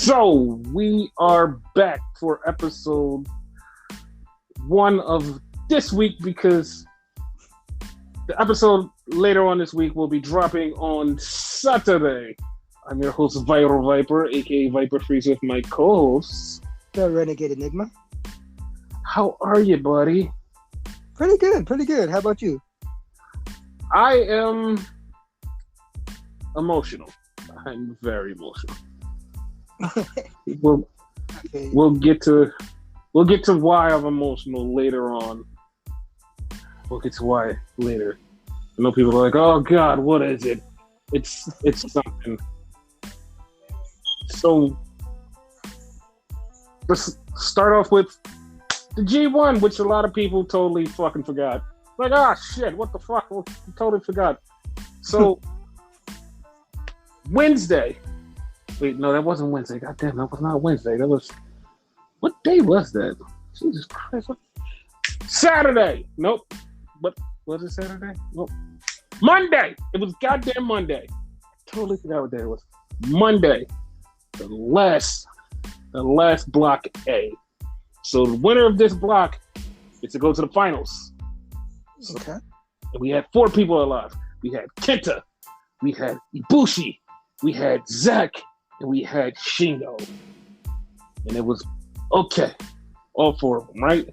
So we are back for episode 1 of this week because the episode later on this week will be dropping on Saturday. I'm your host, Viral Viper, aka Viper Freeze, with my co-hosts, The Renegade Enigma. How are you, buddy? Pretty good. How about you? I am emotional. I'm very emotional. We'll get to why I'm emotional later on. We'll get to why later. I know people are like, "Oh God, what is it?" It's something. So let's start off with the G1, which a lot of people totally fucking forgot. Like, shit, what the fuck? I totally forgot. So Wednesday. Wait, no, that wasn't Wednesday. God damn, that was not Wednesday. That was... What day was that? Jesus Christ. Saturday. Nope. What was it, Saturday? Nope. Monday. It was goddamn Monday. I totally forgot what day it was. Monday. The last block A. So the winner of this block is to go to the finals. Okay. And we had 4 people alive. We had Kenta. We had Ibushi. We had Zack. And we had Shingo. And it was okay. All 4 of them, right?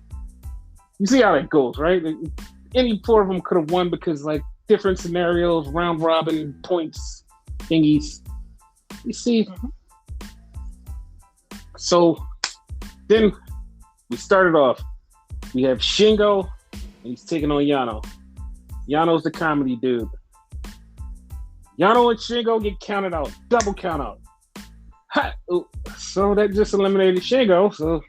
You see how that goes, right? Any 4 of them could have won because, like, different scenarios, round robin, points, thingies. You see? Mm-hmm. So then we started off. We have Shingo, and he's taking on Yano. Yano's the comedy dude. Yano and Shingo get counted out. Double count out. So that just eliminated Shingo, so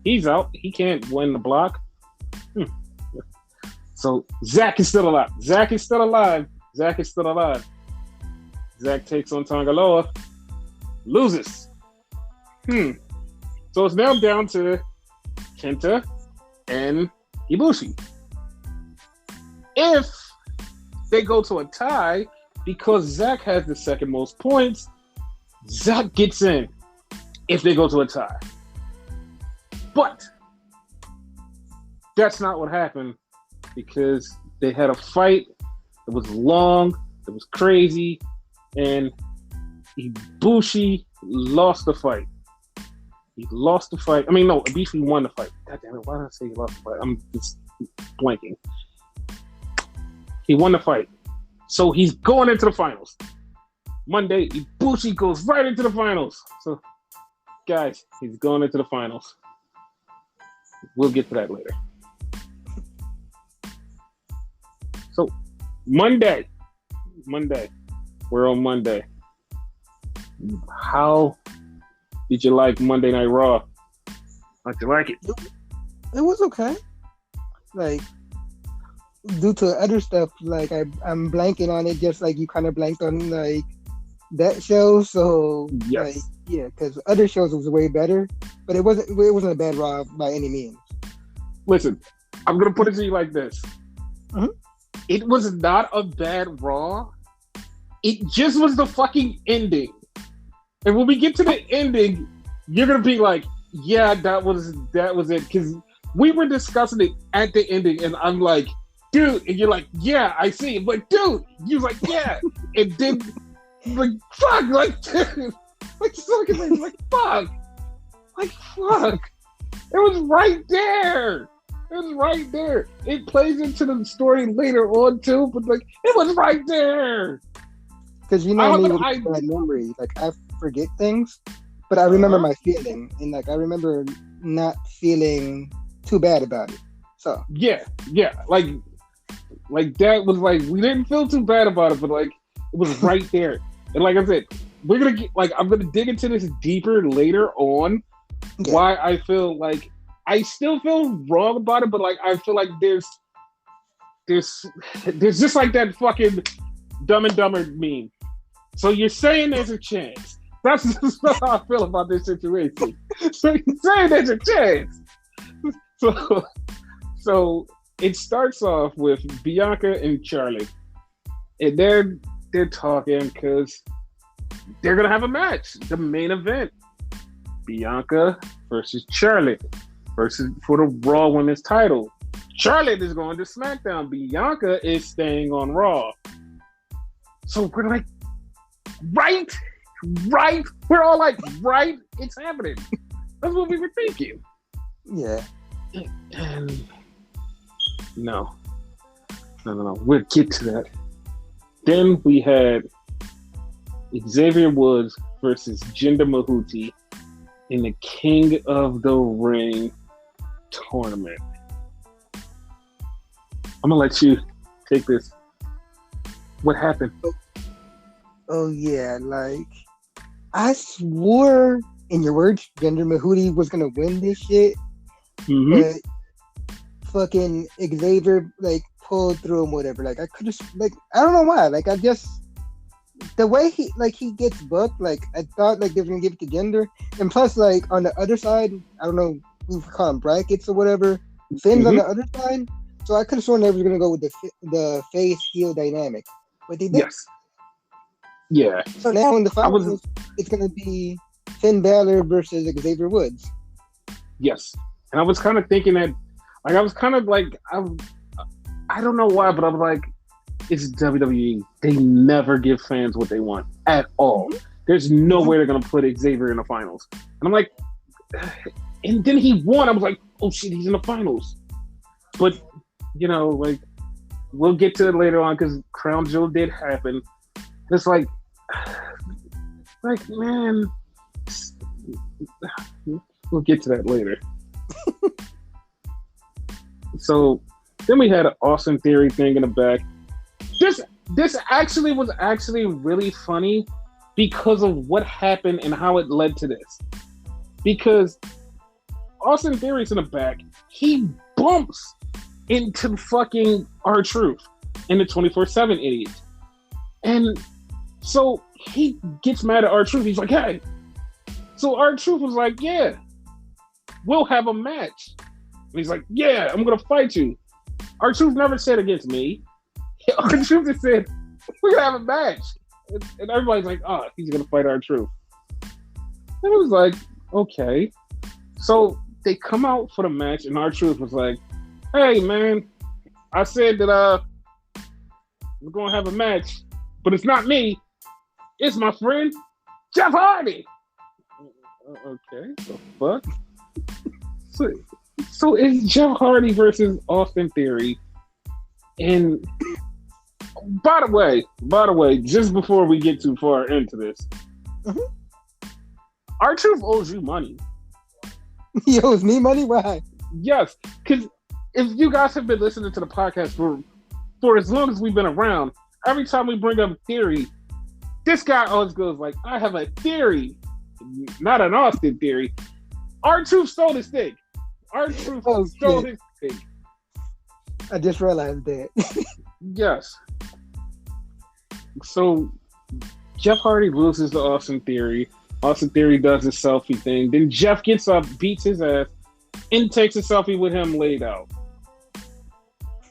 he's out. He can't win the block. So Zack is still alive. Zack takes on Tangaloa. Loses. So it's now down to Kenta and Ibushi. If they go to a tie, because Zack has the second most points, Zack gets in if they go to a tie. But that's not what happened, because they had a fight. It was long, it was crazy, and Ibushi lost the fight. I mean, no, Ibushi won the fight. God damn it, why did I say he lost the fight? I'm just blanking. He won the fight. So he's going into the finals. Monday, Ibushi goes right into the finals. So, guys, he's going into the finals. We'll get to that later. So, Monday. We're on Monday. How did you like Monday Night Raw? How'd you like it? It was okay. Like, due to other stuff, like I'm blanking on it, just like you kind of blanked on like that show. So yes. Like, yeah, because other shows was way better, but it wasn't a bad Raw by any means. Listen, I'm gonna put it to you like this. Mm-hmm. It was not a bad Raw. It just was the fucking ending. And when we get to the ending, you're gonna be like, yeah, that was it. Because we were discussing it at the ending, and I'm like, dude, and you're like, yeah, I see it. But dude, you're like, yeah. And then like, fuck, like, dude, like, fuck. Like, fuck. It was right there. It plays into the story later on too, but like, it was right there. Because you know me with bad memory, like I forget things, but I remember my feeling, and like I remember not feeling too bad about it. So yeah, like that was like, we didn't feel too bad about it, but like it was right there. And like I said, we're gonna get, like, I'm gonna dig into this deeper later on. Yeah. Why I feel like I still feel wrong about it, but like I feel like there's just like that fucking Dumb and Dumber meme. So you're saying there's a chance. That's just how I feel about this situation. So you're saying there's a chance. So it starts off with Bianca and Charlie, and they're talking because they're gonna have a match, the main event. Bianca versus Charlotte versus for the Raw Women's title. Charlotte is going to SmackDown. Bianca is staying on Raw. So we're like, right? We're all like, right? It's happening. That's what we were thinking. Yeah. And no. We'll get to that. Then we had Xavier Woods versus Jinder Mahal in the King of the Ring tournament. I'm gonna let you take this. What happened? Oh yeah, like I swore, in your words, Jinder Mahal was gonna win this shit, but fucking Xavier like pulled through and whatever. Like I could have, like I don't know why. Like I just the way he gets booked. Like I thought like they were gonna give it to Jinder, and plus like on the other side, I don't know, we call them brackets or whatever. Finn's on the other side. So I could have sworn they were going to go with the face heel dynamic, but they didn't. Yes. Yeah. So now in the finals, it's going to be Finn Balor versus Xavier Woods. Yes, and I was kind of thinking that, like, I was kind of like, I don't know why, but I was like, it's WWE. They never give fans what they want at all. There's no way they're going to put Xavier in the finals. And I'm like, and then he won. I was like, oh shit, he's in the finals. But you know, like, we'll get to it later on because Crown Jewel did happen. It's like, man, we'll get to that later. So then we had an Austin Theory thing in the back. This actually was really funny because of what happened and how it led to this. Because Austin Theory's in the back, he bumps into fucking R-Truth in the 24/7 idiot. And so he gets mad at R-Truth. He's like, hey. So R-Truth was like, yeah, we'll have a match. And he's like, yeah, I'm going to fight you. R-Truth never said against me. R-Truth just said, we're going to have a match. And everybody's like, oh, he's going to fight R-Truth. And it was like, okay. So they come out for the match and R-Truth was like, hey man, I said that we're gonna have a match, but it's not me. It's my friend Jeff Hardy. Okay, the fuck. So it's Jeff Hardy versus Austin Theory. And by the way, just before we get too far into this, R-Truth owes you money. He owes me money? Why? Yes, because if you guys have been listening to the podcast for as long as we've been around, every time we bring up Theory, this guy always goes like, I have a theory. Not an Austin theory. R-Truth stole his thing. R-Truth stole his thing. I just realized that. Yes. So Jeff Hardy loses to Austin Theory. Austin Theory does his selfie thing. Then Jeff gets up, beats his ass, and takes a selfie with him laid out.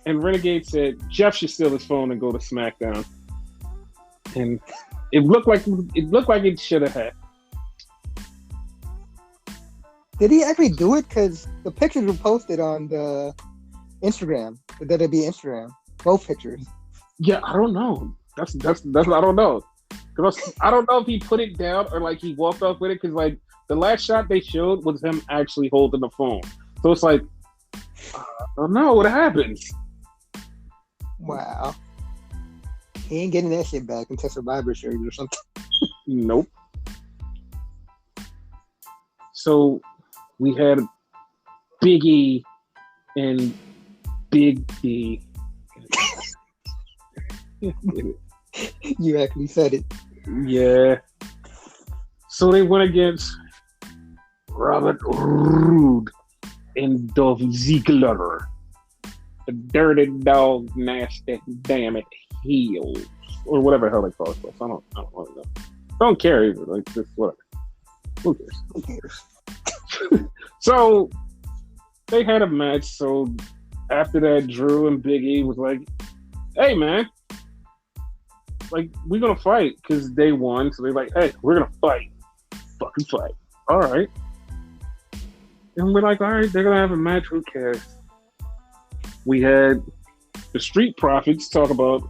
And Renegade said Jeff should steal his phone and go to SmackDown. And it looked like it should have had. Did he actually do it? Because the pictures were posted on the Instagram, the WWE Instagram. Both pictures. Yeah, I don't know. That's I don't know. Because I don't know if he put it down or like he walked off with it. Because like the last shot they showed was him actually holding the phone. So it's like, I don't know what happened. Wow. He ain't getting that shit back until Survivor Series or something. Nope. So we had Big E and Big D. You actually said it. Yeah. So they went against Robert Roode and Dolph Ziggler. The dirty dog, nasty, damn it, heels. Or whatever the hell they call it. I don't really know. Don't care either. Like, just whatever. Who cares? So they had a match. So after that, Drew and Big E was like, hey man, like, we're gonna fight because they won. So they're like, hey, we're gonna fight. Fucking fight. All right. And we're like, all right, they're gonna have a match. Who cares? We had the Street Profits talk about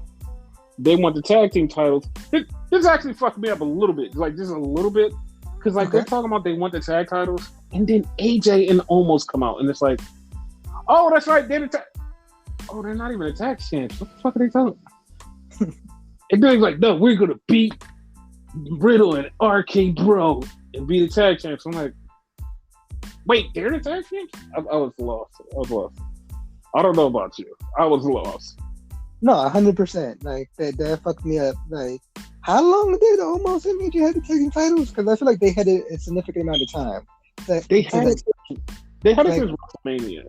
they want the tag team titles. This actually fucked me up a little bit, like just a little bit, because like they're talking about they want the tag titles, and then AJ and Almost come out, and it's like, oh, that's right, they're they're not even a tag champs. What the fuck are they talking? And then he's like, no, we're gonna beat Riddle and RK Bro and be the tag champs. I'm like, wait, they're the tag champs? I was lost. I don't know about you. I was lost. No, 100%. Like that fucked me up. Like, how long did Almost and AJ have the tag team titles? Because I feel like they had it a significant amount of time. They had it since WrestleMania,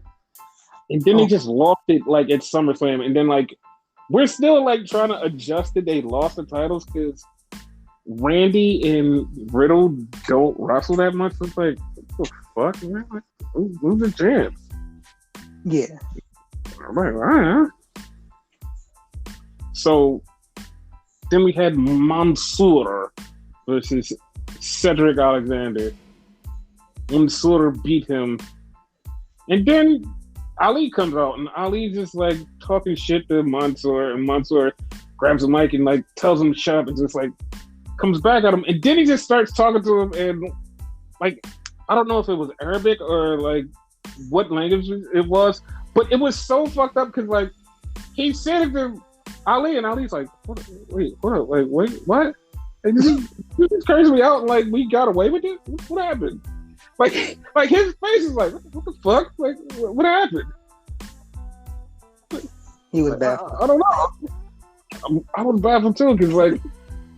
and then they just lost it like at SummerSlam, and then like we're still like trying to adjust it. They lost the titles because Randy and Riddle don't wrestle that much. It's like, what the fuck, man? Like, who's the champs? Yeah. I'm like, all right. So then we had Mansoor versus Cedric Alexander. Mansoor beat him. And then Ali comes out, and Ali just like talking shit to Mansoor, and Mansoor grabs the mic and like tells him to shut up, and just like comes back at him, and then he just starts talking to him, and like I don't know if it was Arabic or like what language it was, but it was so fucked up because like he said it to Ali, and Ali's like, wait, hold up, like wait, what? And you just cursed me out, and like we got away with it. What happened? Like his face is like, what the fuck? Like, what happened? He was baffled. I don't know. I was baffled too, because like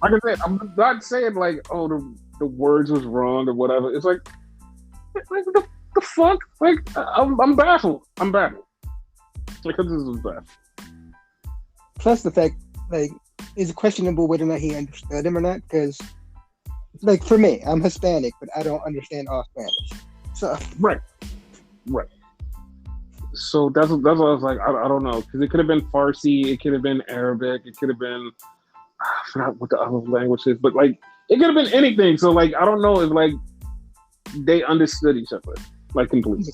I said, I'm not saying like, oh, the words was wrong or whatever. It's like the fuck? Like, I'm baffled. I'm baffled. Because this was baffled. Plus the fact, like, it's questionable whether or not he understood him or not, because like for me, I'm Hispanic, but I don't understand all Spanish. So right. So that's what I was like. I don't know, because it could have been Farsi, it could have been Arabic, it could have been I forgot what the other language is, but like it could have been anything. So like I don't know if like they understood each other like completely.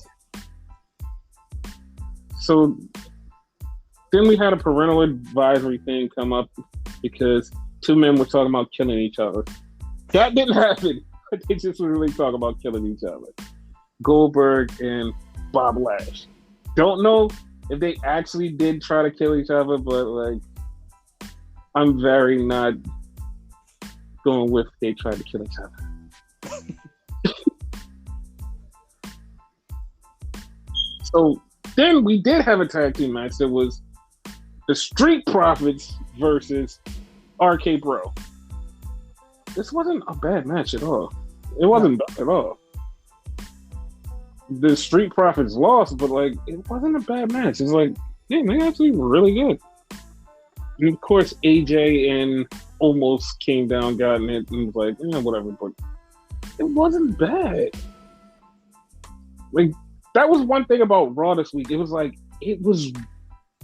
So then we had a parental advisory thing come up because two men were talking about killing each other. That didn't happen. They just were really talking about killing each other. Goldberg and Bob Lash. Don't know if they actually did try to kill each other, but like I'm very not going with they tried to kill each other. So then we did have a tag team match that was the Street Profits versus RK Bro. This wasn't a bad match at all. It wasn't bad at all. The Street Profits lost, but like it wasn't a bad match. It's like, yeah, they actually were really good. And of course, AJ and Almost came down, got in it, and was like, yeah, whatever. But it wasn't bad. Like that was one thing about Raw this week. It was like it was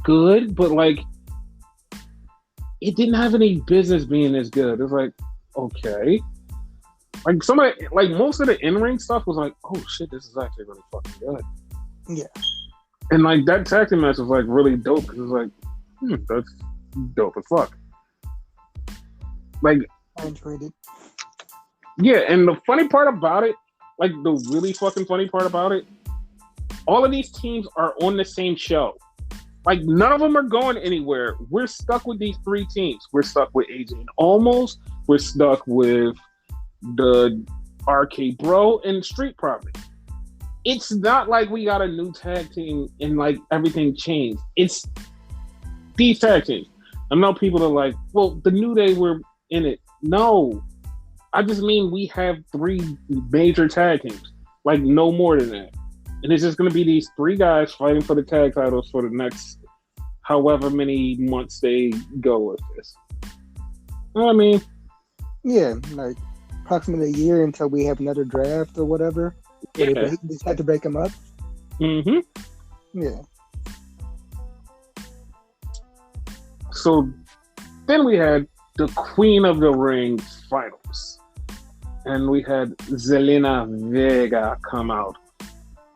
good, but like it didn't have any business being as good. It was like, okay. Like most of the in-ring stuff was like, oh shit, this is actually really fucking good. Yeah. And like that tag team match was like really dope because it was like, that's dope as fuck. Like I enjoyed it. Yeah, and the funny part about it, like the really fucking funny part about it, all of these teams are on the same show. Like none of them are going anywhere. We're stuck with these three teams. We're stuck with AJ and Almost. We're stuck with the RK Bro and Street Profits. It's not like we got a new tag team and like everything changed. It's these tag teams. I know people are like, well, the New Day were in it. No, I just mean we have three major tag teams, like no more than that. And it's just going to be these three guys fighting for the tag titles for the next however many months they go with this. You know what I mean? Yeah, like approximately a year until we have another draft or whatever. Yeah. They just had to break them up. Mm-hmm. Yeah. So then we had the Queen of the Ring finals. And we had Zelina Vega come out.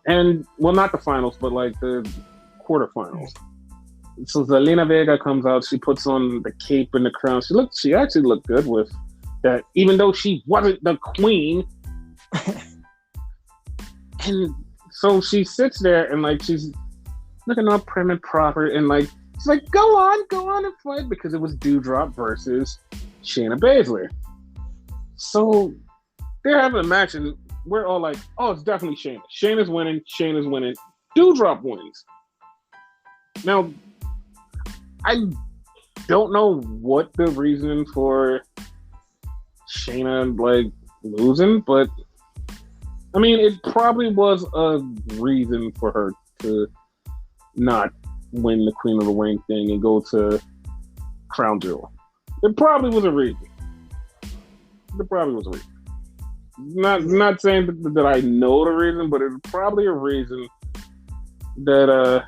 And well, not the finals, but like the quarterfinals. So Zelina Vega comes out. She puts on the cape and the crown. She actually looked good with that, even though she wasn't the queen. And so she sits there and like she's looking all prim and proper, and like she's like, go on and fight, because it was Dewdrop versus Shayna Baszler. So they're having a match, and we're all like, oh, it's definitely Shayna. Shayna's winning. Dewdrop wins. Now, I don't know what the reason for Shayna like losing, but I mean, it probably was a reason for her to not win the Queen of the Ring thing and go to Crown Jewel. It probably was a reason. Not saying that I know the reason, but it's probably a reason that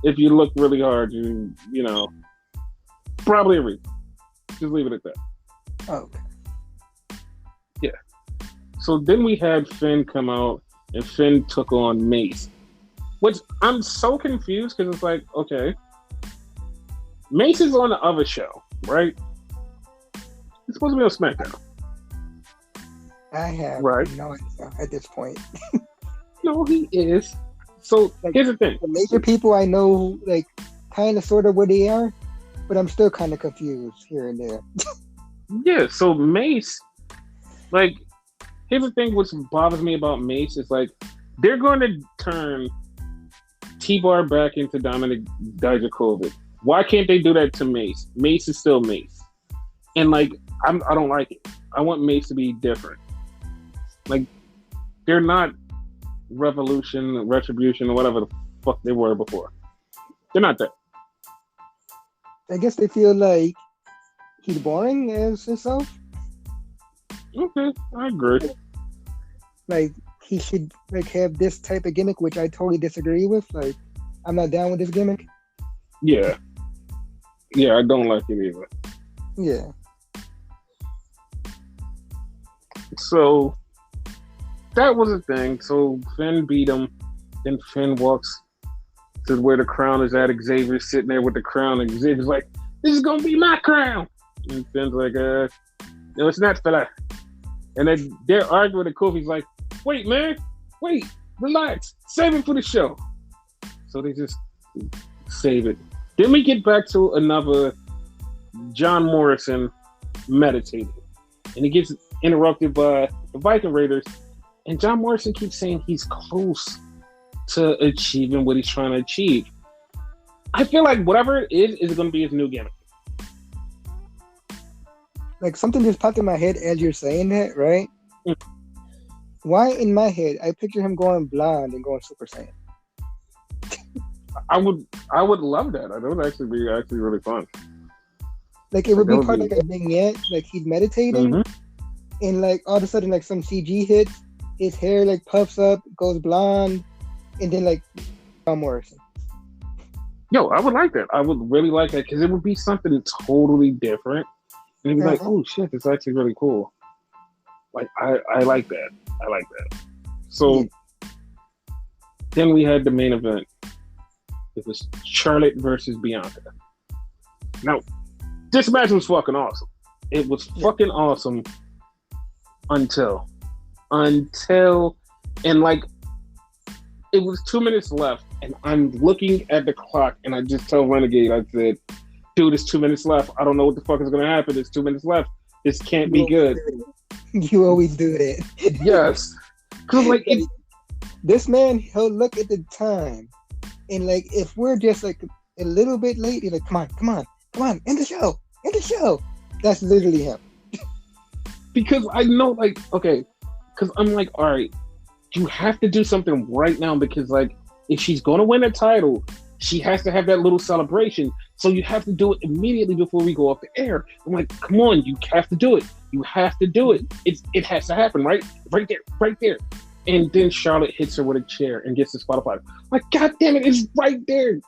if you look really hard, you know, probably a reason. Just leave it at that. Okay. Yeah. So then we had Finn come out, and Finn took on Mace, which I'm so confused because it's like, okay, Mace is on the other show, right? He's supposed to be on SmackDown. I have no idea at this point. No, he is. So like, here's the thing: the major people I know, like, kind of, sort of where they are, but I'm still kind of confused here and there. Yeah. So Mace, like, here's the thing: what bothers me about Mace is like they're going to turn T-Bar back into Dominic Dijakovic. Why can't they do that to Mace? Mace is still Mace, and like I don't like it. I want Mace to be different. Like, they're not Revolution, Retribution, or whatever the fuck they were before. They're not that. I guess they feel like he's boring as himself. Okay, I agree. Like, he should like have this type of gimmick, which I totally disagree with. Like, I'm not down with this gimmick. Yeah, I don't like it either. Yeah. So that was a thing. So Finn beat him. Then Finn walks to where the crown is at. Xavier's sitting there with the crown, and Xavier's like, "This is gonna be my crown." And Finn's like, "No, it's not, fella." And then they're arguing, and Kofi's like, "Wait, man, wait, relax, save it for the show." So they just save it. Then we get back to another John Morrison meditating, and he gets interrupted by the Viking Raiders, and John Morrison keeps saying he's close to achieving what he's trying to achieve. I feel like whatever it is going to be his new gimmick. Like, something just popped in my head as you're saying that, right? Why in my head I picture him going blonde and going Super Saiyan? I would love that. That would actually be really fun. Like, it would be part of like a vignette, like he's meditating, and like all of a sudden like some CG hits, his hair like puffs up, goes blonde, and then like John Morrison. Yo, I would like that. I would really like that because it would be something totally different. And it'd be like, oh shit, it's actually really cool. Like, I like that. I like that. So then we had the main event. It was Charlotte versus Bianca. Now, this match was fucking awesome. It was fucking awesome until, and like, it was 2 minutes left, and I'm looking at the clock, and I just tell Renegade, I said, dude, it's 2 minutes left. I don't know what the fuck is going to happen. It's 2 minutes left. This can't be good. You always do that. Yes. Because, like, this man, he'll look at the time, and, like, if we're just, like, a little bit late, he's like, come on, end the show. That's literally him. Because I know, like, okay, because I'm like, all right, you have to do something right now because, like, if she's going to win a title, she has to have that little celebration. So you have to do it immediately before we go off the air. I'm like, come on, you have to do it. You have to do it. It has to happen, right? Right there. And then Charlotte hits her with a chair and gets disqualified. Like, God damn it, it's right there.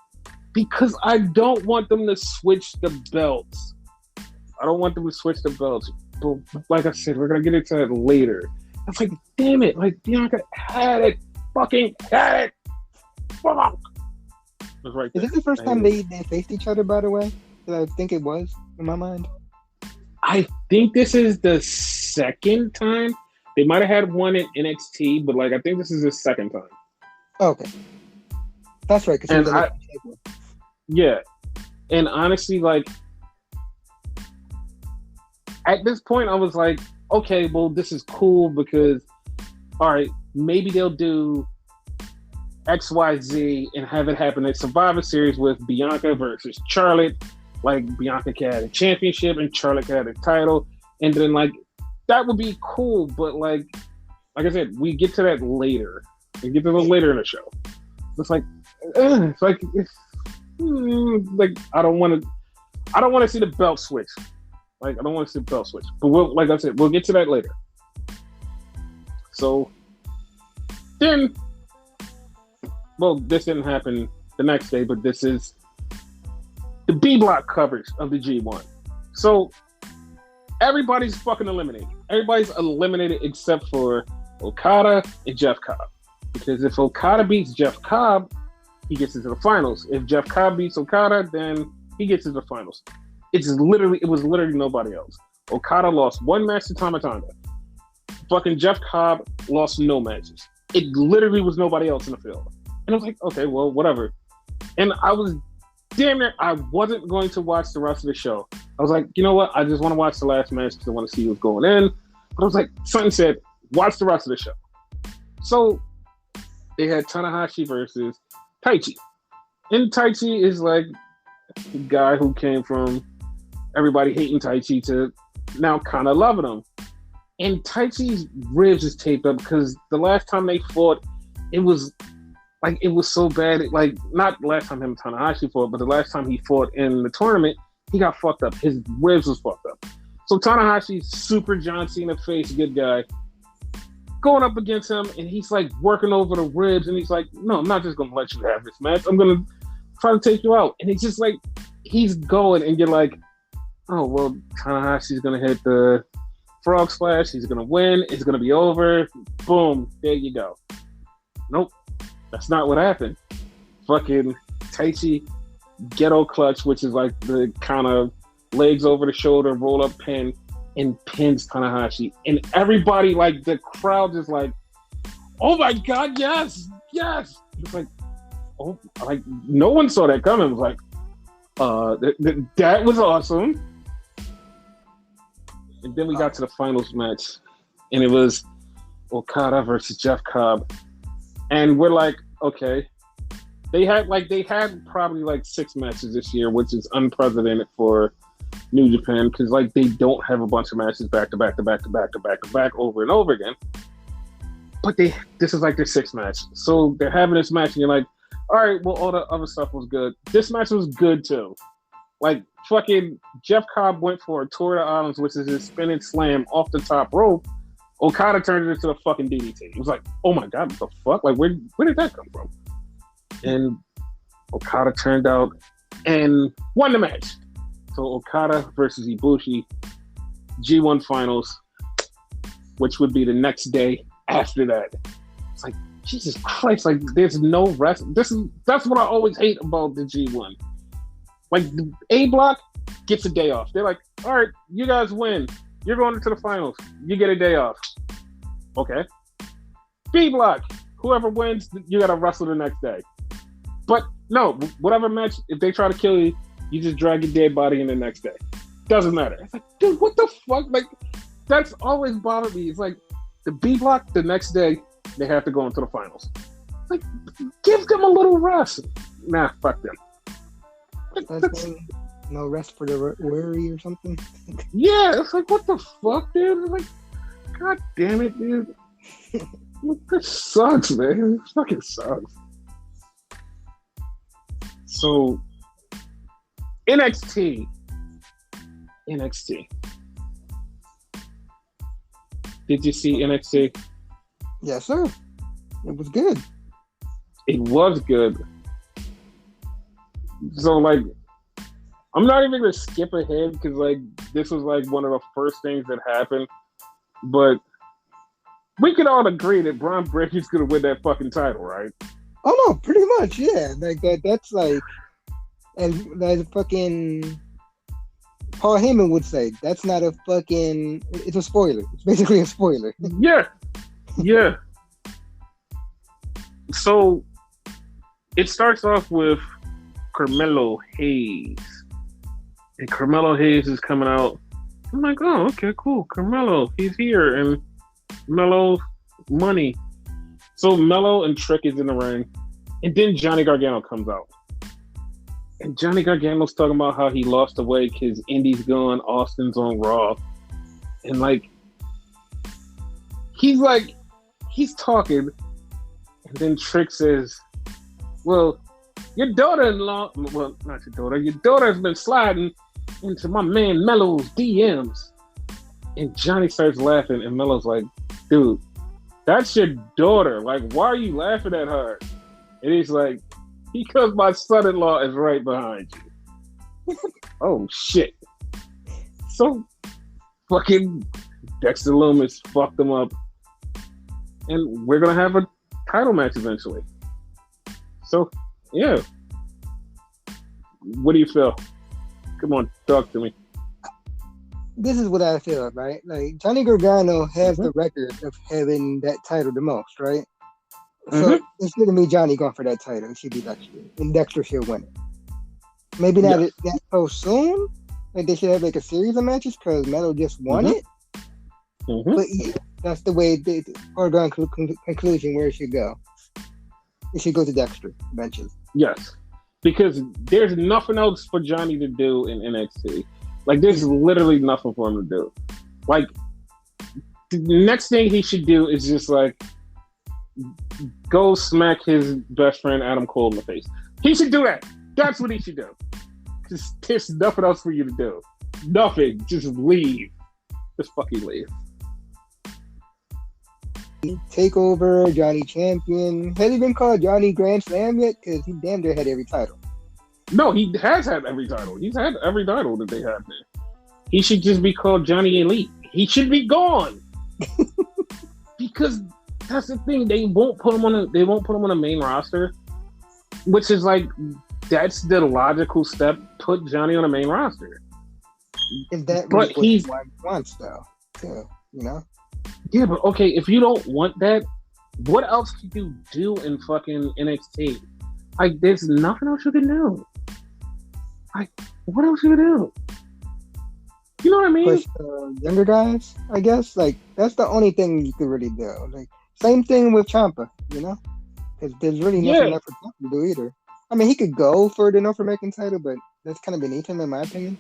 Because I don't want them to switch the belts. But like I said, we're going to get into that later. I was like, damn it. Like, Bianca had it. fucking hate it. Fuck. It was right Is there. this the first time they faced each other, by the way? I think it was, in my mind. I think this is the second time. They might have had one in NXT, but like I think this is the second time. Okay. That's right. And yeah. And honestly, like, at this point, I was like, okay, well, this is cool because, all right, maybe they'll do XYZ and have it happen at Survivor Series with Bianca versus Charlotte. Like, Bianca had a championship and Charlotte had a title. And then, like, that would be cool. But, like I said, we get to that later. We get to that later in the show. It's like, like I don't want to see the belt switch. Like, I don't want to see the belt switch. But like I said, we'll get to that later. So then, well, this didn't happen the next day, but this is the B block coverage of the G1. So everybody's fucking eliminated. Everybody's eliminated except for Okada and Jeff Cobb. Because if Okada beats Jeff Cobb, he gets into the finals. If Jeff Cobb beats Okada, then he gets into the finals. It was literally nobody else. Okada lost one match to Tama Tonga. Fucking Jeff Cobb lost no matches. It literally was nobody else in the field. And I was like, okay, well, whatever. And I was damn near, I wasn't going to watch the rest of the show. I was like, you know what? I just want to watch the last match because I want to see what's going in. But I was like, something said, watch the rest of the show. So they had Tanahashi versus Taichi. And Taichi is like the guy who came from everybody hating Taichi to now kind of loving him. And Taichi's ribs is taped up because the last time they fought, it was so bad. Like, not the last time him and Tanahashi fought, but the last time he fought in the tournament, he got fucked up. His ribs was fucked up. So Tanahashi's super John Cena face, good guy, going up against him, and he's like working over the ribs, and he's like, no, I'm not just going to let you have this match. I'm going to try to take you out. And it's just like, he's going, and you're like, oh, well, Tanahashi's going to hit the frog splash. He's going to win. It's going to be over. Boom. There you go. Nope. That's not what happened. Fucking Taichi ghetto clutch, which is like the kind of legs over the shoulder, roll up pin, and pins Tanahashi. And everybody, like the crowd is like, oh my God, yes, yes. It's like, oh, like no one saw that coming. It was like, that was awesome. And then we got to the finals match, and it was Okada versus Jeff Cobb. And we're like, okay. They had probably like 6 matches this year, which is unprecedented for New Japan because like they don't have a bunch of matches back to back over and over again. But this is like their 6th match. So they're having this match and you're like, all right, well, all the other stuff was good. This match was good too. Like fucking Jeff Cobb went for a Tour of the Islands, which is his spinning slam off the top rope. Okada turned it into a fucking DDT. It was like, oh my God, what the fuck? Like, where did that come from? And Okada turned out and won the match. So Okada versus Ibushi, G1 Finals, which would be the next day after that. It's like, Jesus Christ, like there's no rest. That's what I always hate about the G1. Like the A block gets a day off. They're like, all right, you guys win. You're going into the finals. You get a day off. Okay. B block, whoever wins, you got to wrestle the next day. But no, whatever match, if they try to kill you, you just drag your dead body in the next day. Doesn't matter. It's like, dude, what the fuck? Like, that's always bothered me. It's like the B block the next day, they have to go into the finals. Like, give them a little rest. Nah, fuck them. No rest for the weary or something. Yeah, it's like, what the fuck, dude? It's like, God damn it, dude. This sucks, man. It fucking sucks. So, NXT. Did you see NXT? Yes, sir. It was good. It was good. So, like, I'm not even gonna skip ahead because, like, this was like one of the first things that happened. But we can all agree that Braun Breaker's gonna win that fucking title, right? Oh no, pretty much, yeah. Like that. That's like, as fucking Paul Heyman would say, that's not a fucking. It's a spoiler. It's basically a spoiler. Yeah, yeah. So it starts off with Carmelo Hayes, and Carmelo Hayes is coming out. I'm like, oh, okay, cool. Carmelo, he's here, and Melo's money. So Melo and Trick is in the ring, and then Johnny Gargano comes out. And Johnny Gargano's talking about how he lost the weight because Indy's gone, Austin's on Raw. And he's talking. And then Trick says, well, your daughter-in-law, well, not your daughter, your daughter's been sliding into my man Melo's DMs. And Johnny starts laughing, and Melo's like, dude, that's your daughter. Like, why are you laughing at her? And he's like, because my son-in-law is right behind you. Oh, shit. So, fucking Dexter Lumis fucked him up. And we're going to have a title match eventually. So, yeah. What do you feel? Come on, talk to me. This is what I feel, right? Like, Johnny Gargano has the record of having that title the most, right? So it shouldn't be Johnny going for that title. It should be Dexter. And Dexter should win it. Maybe not that so soon. Like they should have like a series of matches because Melo just won it. But yeah, that's the way the foregone conclusion where it should go. It should go to Dexter eventually. Yes. Because there's nothing else for Johnny to do in NXT. Like there's literally nothing for him to do. Like the next thing he should do is just like go smack his best friend Adam Cole in the face. He should do that. That's what he should do. Just there's nothing else for you to do. Nothing. Just leave. Just fucking leave. Takeover, Johnny Champion. Has he been called Johnny Grand Slam yet? Because he damn near had every title. No, he has had every title. He's had every title that they have there. He should just be called Johnny Elite. He should be gone. Because that's the thing. They won't put him on a main roster, which is like that's the logical step. Put Johnny on a main roster. Is that but what he wants though? Too, you know? Yeah, but okay, if you don't want that, what else can you do in fucking NXT? Like, there's nothing else you can do. Like, what else you can do? You know what I mean? Push younger guys, I guess. Like, that's the only thing you could really do. Like, same thing with Ciampa, you know? Because there's really nothing left for Ciampa to do either. I mean, he could go for the North American title, but that's kind of beneath him, in my opinion.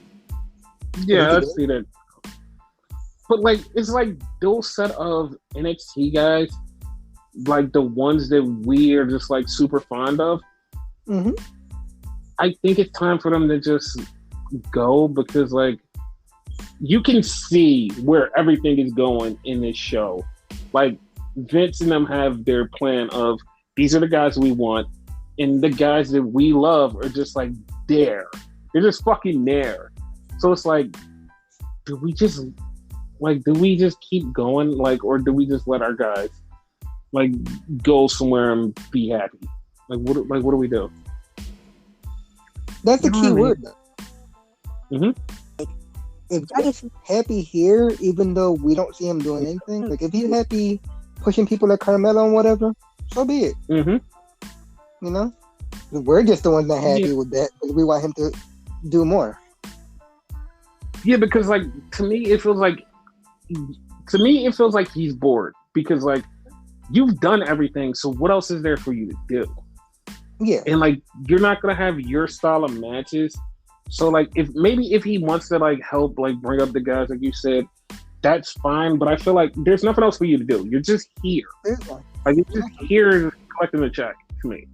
Yeah, I see that. But, like, it's like those set of NXT guys, like the ones that we are just, like, super fond of. I think it's time for them to just go because, like, you can see where everything is going in this show. Like, Vince and them have their plan of these are the guys we want, and the guys that we love are just, like, there. They're just fucking there. So it's like, do we just keep going, like, or do we just let our guys, like, go somewhere and be happy? What do we do? That's the key word. Like, if Johnny's happy here, even though we don't see him doing anything, like if he's happy pushing people like Carmelo and whatever, so be it. You know, we're just the ones not happy with that, but we want him to do more. Yeah, because like to me, it feels like he's bored because like you've done everything. So what else is there for you to do? Yeah, and like you're not gonna have your style of matches. So like if he wants to like help like bring up the guys like you said, that's fine. But I feel like there's nothing else for you to do. You're just here. Like you're just here collecting the check to me.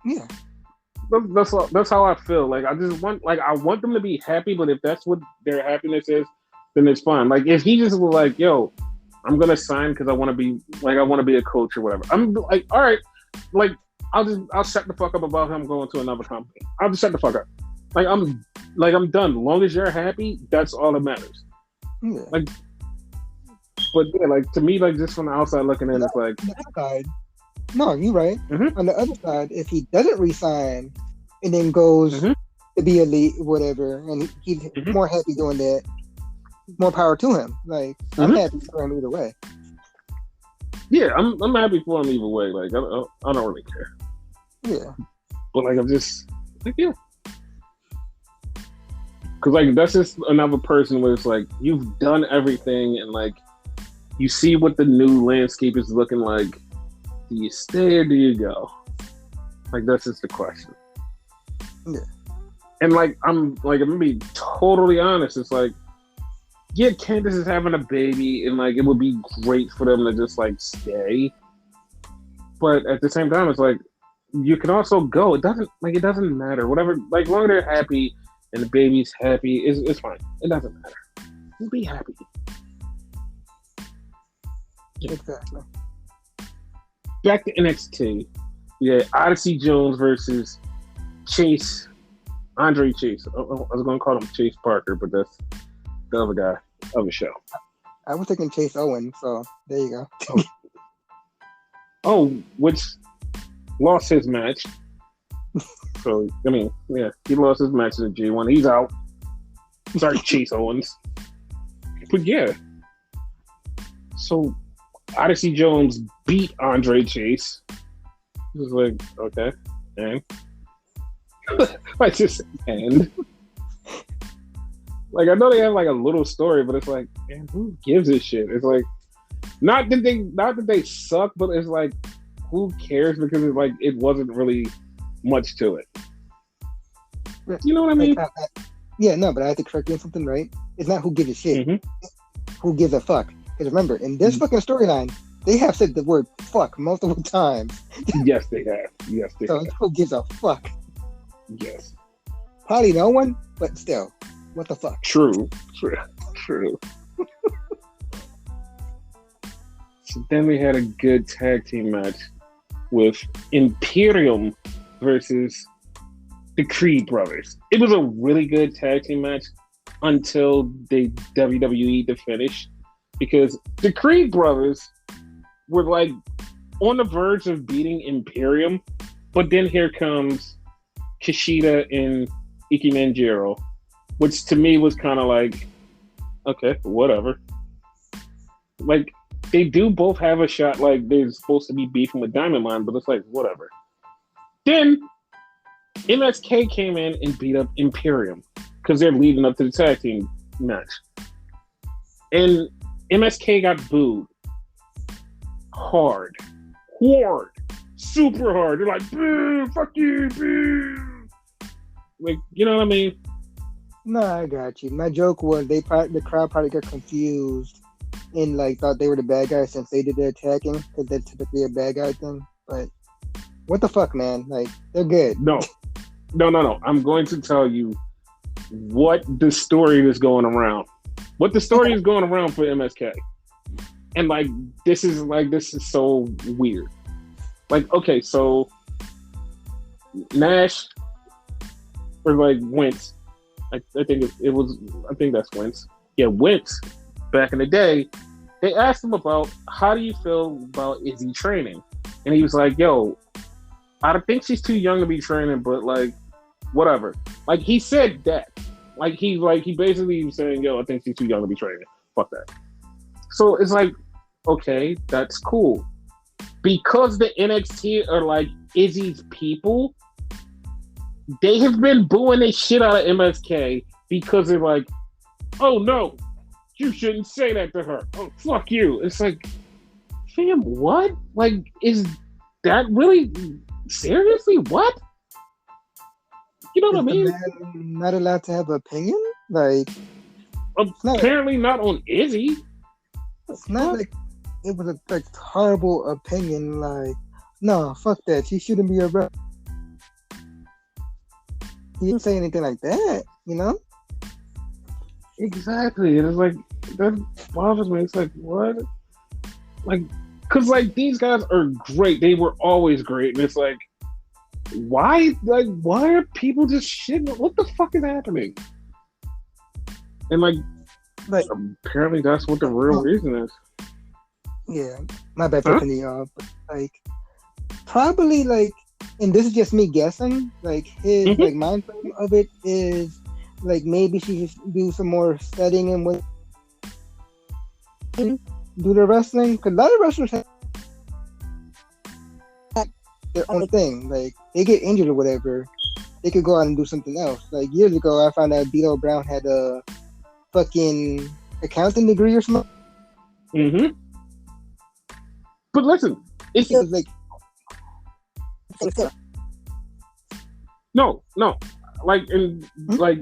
Yeah. That's how I feel. Like I want them to be happy, but if that's what their happiness is, then it's fine. Like if he just was like, yo, I'm gonna sign because I want to be a coach or whatever. I'm like, all right, like I'll shut the fuck up about him going to another company. I'll just shut the fuck up. I'm done. As long as you're happy, that's all that matters. Yeah. Like But yeah, like to me, like just from the outside looking in, it's like on the other side, no, you're right. mm-hmm. On the other side, if he doesn't resign and then goes Mm-hmm. to be elite, whatever, and he's Mm-hmm. more happy doing that, more power to him. Like I'm happy for him either way. Yeah, I'm happy for him either way. Like I don't really care. Yeah, but like I'm just like yeah, because like that's just another person where it's like you've done everything and like you see what the new landscape is looking like. Do you stay or do you go? Like that's just the question. Yeah. And like I'm gonna be totally honest. It's like yeah, Candace is having a baby, and like it would be great for them to just like stay. But at the same time, it's like you can also go. It doesn't matter. Whatever, like long as they're happy and the baby's happy, it's fine. It doesn't matter. You'll be happy. Exactly. Back to NXT. Yeah, Odyssey Jones versus Chase, Andre Chase. I was going to call him Chase Parker, but that's the other guy of the show. I was thinking Chase Owen, so there you go. Oh, which lost his match. So, I mean, yeah, he lost his match in the G1. He's out. Sorry, Chase Owens. But yeah. So, Odyssey Jones beat Andre Chase. It was like, okay, and I just and like I know they have like a little story, but it's like, man, who gives a shit? It's like not that they suck, but it's like who cares because it's like it wasn't really much to it. You know what I mean? Yeah, no, but I have to correct you on something, right? It's not who gives a shit. Mm-hmm. Who gives a fuck? Because remember, in this fucking storyline, they have said the word fuck multiple times. Yes, they have. Yes, they have. Who gives a fuck? Yes. Probably no one, but still, what the fuck? True. So then we had a good tag team match with Imperium versus the Creed brothers. It was a really good tag team match until they WWE the finish, because the Creed brothers were like on the verge of beating Imperium, but then here comes Kushida and Ike Manjiro, which to me was kind of like, okay, whatever. Like, they do both have a shot, like they're supposed to be beefing with Diamond Mine, but it's like, whatever. Then MSK came in and beat up Imperium because they're leading up to the tag team match. And MSK got booed. Hard, super hard. They're like, boo, fuck you, boo. Like, you know what I mean? No, I got you. My joke was the crowd probably got confused and like thought they were the bad guys since they did the attacking because they're typically a bad guy thing. But what the fuck, man? Like, they're good. No. I'm going to tell you what the story is going around. What the story is going around for MSK. And like this is so weird. Like, okay, so Nash or like Wentz, I think that's Wentz. Yeah, Wentz. Back in the day, they asked him about how do you feel about Izzy training, and he was like, "Yo, I think she's too young to be training, but like, whatever." Like he said that. Like he basically was saying, "Yo, I think she's too young to be training. Fuck that." So it's like, okay, that's cool. Because the NXT are like Izzy's people, they have been booing the shit out of MSK because they're like, oh no, you shouldn't say that to her. Oh, fuck you. It's like, fam, what? Like, is that really seriously what? You know what I mean? The man not allowed to have an opinion? Like, apparently not on Izzy. It's not like it was a like horrible opinion. Like, no, fuck that. She shouldn't be around. He didn't say anything like that, you know? Exactly. And it's like, that bothers me. It's like, what? Like, because like these guys are great. They were always great. And it's like, why are people just shitting? What the fuck is happening? And like apparently that's what the real reason is. Yeah, my bad for cutting you off. But, like, probably like, and this is just me guessing. Like his like mind frame of it is like maybe she should do some more studying and what do the wrestling because a lot of wrestlers have their own thing. Like they get injured or whatever, they could go out and do something else. Like years ago, I found out Vito Brown had a fucking accounting degree or something. Mm-hmm. But listen, it's like no, like like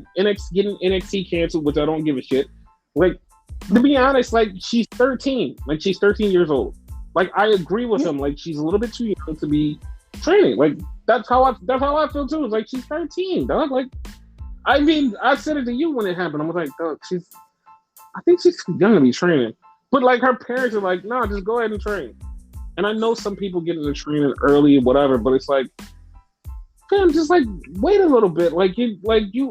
getting NXT canceled, which I don't give a shit. Like to be honest, like she's 13, like she's 13 years old. Like I agree with him. Like she's a little bit too young to be training. Like that's how I feel too. It's like she's 13, dog. Like I mean, I said it to you when it happened. I was like, dog, I think she's too young to be training. But like her parents are like, no, just go ahead and train. And I know some people get into training early, whatever, but it's like, fam, just like wait a little bit. Like you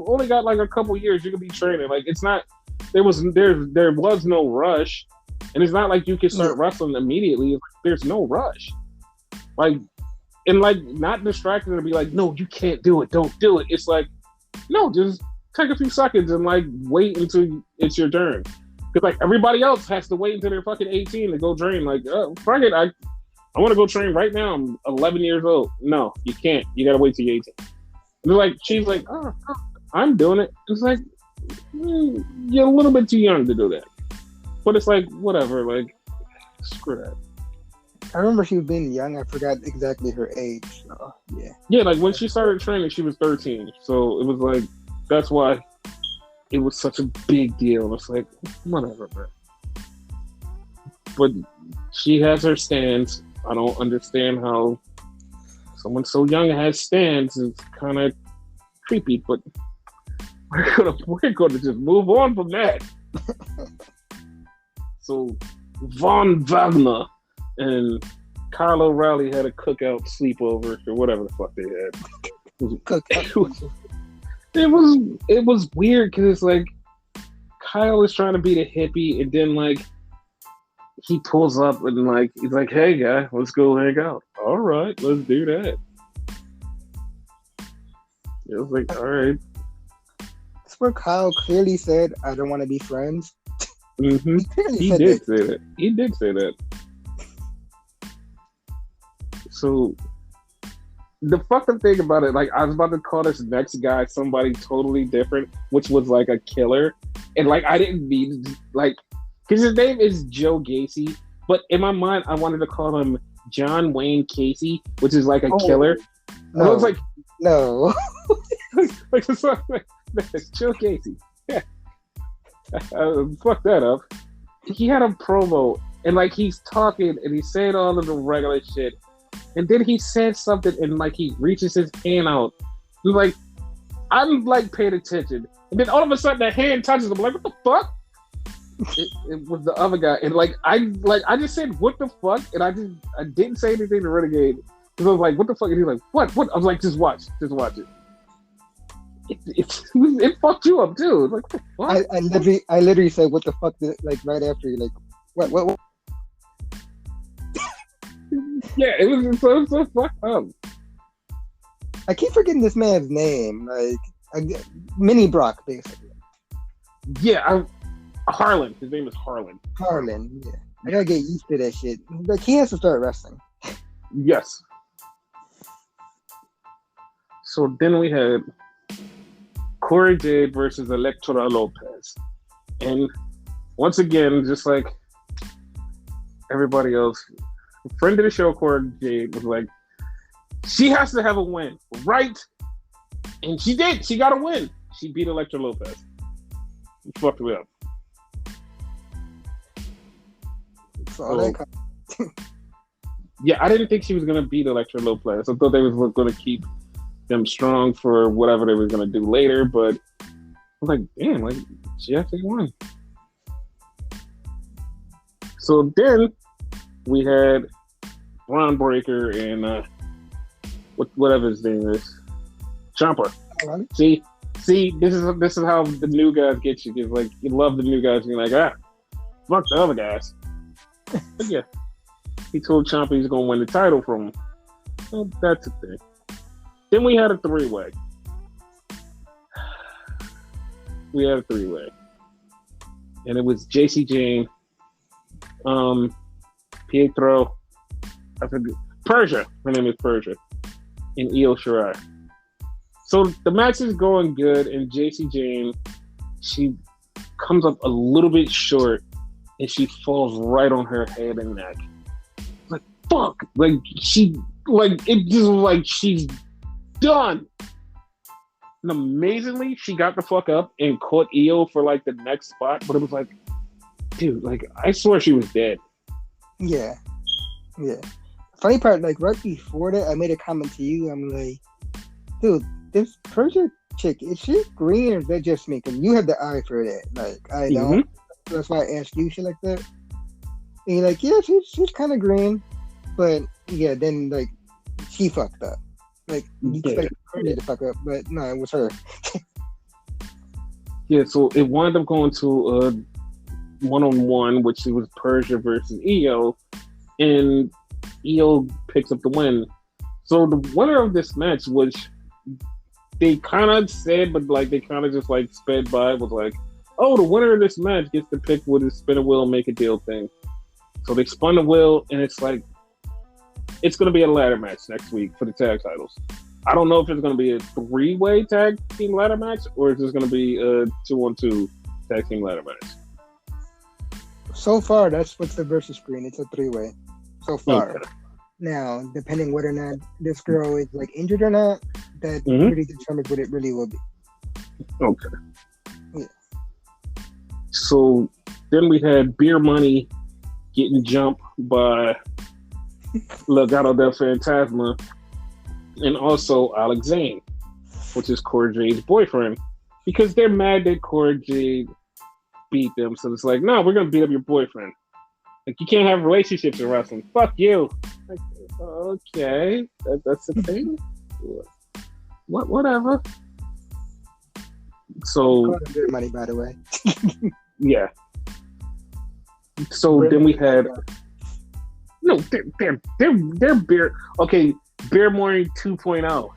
only got like a couple years you could be training. Like it's not there was no rush, and it's not like you can start wrestling immediately. There's no rush. Like and like not distracted and be like, no, you can't do it. Don't do it. It's like, no, just take a few seconds and like wait until it's your turn. Because like everybody else has to wait until they're fucking 18 to go train. Like, fuck it, I want to go train right now. I'm 11 years old. No, you can't. You gotta wait till you're 18. And they're like, she's like, oh, I'm doing it. It's like, you're a little bit too young to do that. But it's like, whatever. Like, screw that. I remember she was being young. I forgot exactly her age. So, yeah. Yeah, like when she started training, she was 13. So it was like, that's why it was such a big deal. It's like, whatever, bro. But she has her stance. I don't understand how someone so young has stance. It's kind of creepy, but we're gonna just move on from that. So Von Wagner and Kyle O'Reilly had a cookout sleepover or whatever the fuck they had. It was weird because it's like Kyle is trying to be the hippie, and then like he pulls up and like he's like, "Hey guy, let's go hang out." All right, let's do that. It was like, all right. That's where Kyle clearly said, "I don't want to be friends." Mm-hmm. He did say that. He did say that. So the fucked up thing about it, like I was about to call this next guy somebody totally different, which was like a killer, and like I didn't mean like. Because his name is Joe Gacy, but in my mind, I wanted to call him John Wayne Casey, which is like a killer. No, I was like, no. like Joe Gacy. Yeah. Fuck that up. He had a promo, and like he's talking, and he's saying all of the regular shit, and then he said something, and like he reaches his hand out. He's like, I'm like paying attention, and then all of a sudden the hand touches him. I'm like, what the fuck? It was the other guy, and I just said what the fuck, and I didn't say anything to Renegade because I was like, what the fuck, and he's like, what? I was like, just watch it. It fucked you up too. Like, what the fuck? I literally said what the fuck, like right after you, like what? Yeah, it was so fucked up. I keep forgetting this man's name, like Mini Brock, basically. Yeah, Harlan. His name is Harlan. Harlan, yeah. I gotta get used to that shit. Like, he has to start wrestling. Yes. So then we had Corey Jade versus Elektra Lopez. And once again, just like everybody else, friend of the show, Corey Jade, was like, she has to have a win, right? And she did. She got a win. She beat Elektra Lopez. It fucked me up. So, yeah, I didn't think she was going to beat Elektra Lopez. I thought they was going to keep them strong for whatever they were going to do later, but I was like, damn, like, she actually won. So then we had Braun Breaker and whatever his name is, Ciampa. See, this is how the new guys get you. Cause like you love the new guys, and you're like, fuck the other guys. But yeah, He told Ciampa he's gonna win the title from him. Well, that's a thing. Then we had a three-way. And it was JC Jane, Pietro, I forget, Persia. Her name is Persia, and Io Shirai. So the match is going good, and JC Jane, she comes up a little bit short, and she falls right on her head and neck. Like, fuck! Like, it just was like she's done. And amazingly, she got the fuck up and caught Io for like the next spot, but it was like, dude, like, I swear she was dead. Yeah. Funny part, like right before that, I made a comment to you. I'm like, dude, this Persia chick, is she green or is that just me? Because you have the eye for that. Like, I don't. That's why I asked you shit like that. And you're like, yeah, she's kind of green. But yeah, then like, she fucked up. Like, you expect her to fuck up, but no, it was her. Yeah, so it wound up going to a one-on-one, which was Persia versus Io, and Io picks up the win. So the winner of this match, which they kind of said, but like they kind of just like sped by, was like, oh, the winner of this match gets to pick with his spin a wheel, make a deal thing. So they spun the wheel, and it's like, it's going to be a ladder match next week for the tag titles. I don't know if it's going to be a three-way tag team ladder match or if it's going to be a 2-on-2 tag team ladder match. So far, that's what's the versus screen. It's a three-way. So far. Okay. Now, depending whether or not this girl is like injured or not, that really determines what it really will be. Okay. Yeah. So then we had Beer Money getting jumped by Legado del Fantasma and also Alex Zane, which is Cora Jade's boyfriend, because they're mad that Cora Jade beat them. So it's like, no, we're gonna beat up your boyfriend. Like, you can't have relationships in wrestling. Fuck you. Like, okay, that's the thing. Whatever. So Beer Money, by the way. Yeah. So then we had. No, they're beer. Okay, Beer Morning 2.0.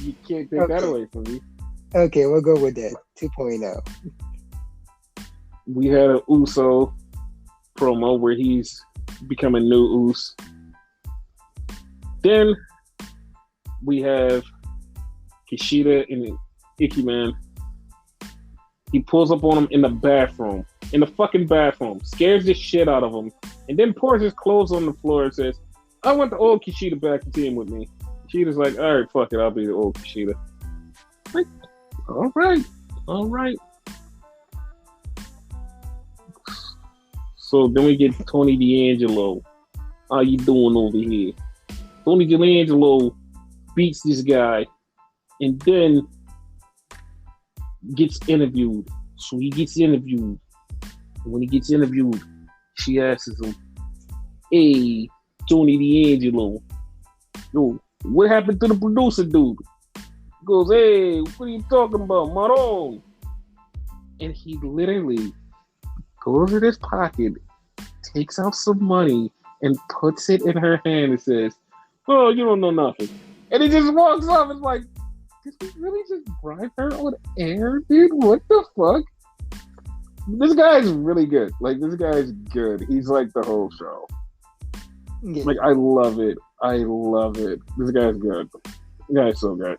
You can't take that away from me. Okay, we'll go with that. 2.0. We had an Uso promo where he's becoming new Us. Then we have Kushida and Icky Man. He pulls up on him in the bathroom. In the fucking bathroom. Scares the shit out of him. And then pours his clothes on the floor and says, I want the old Kushida back to team with me. Kushida's like, all right, fuck it, I'll be the old Kushida. Like, all right. So then we get Tony D'Angelo. How you doing over here? Tony D'Angelo beats this guy and then gets interviewed. So he gets interviewed. And when he gets interviewed, she asks him, hey, Tony D'Angelo, yo, what happened to the producer dude? He goes, hey, what are you talking about, Maron? And he literally goes in his pocket, takes out some money, and puts it in her hand and says, oh, you don't know nothing. And he just walks off and like, did we really just bribe her on air, dude? What the fuck? This guy's really good. Like, this guy's good. He's like the whole show. Yeah. Like, I love it. This guy's good. This guy's so good.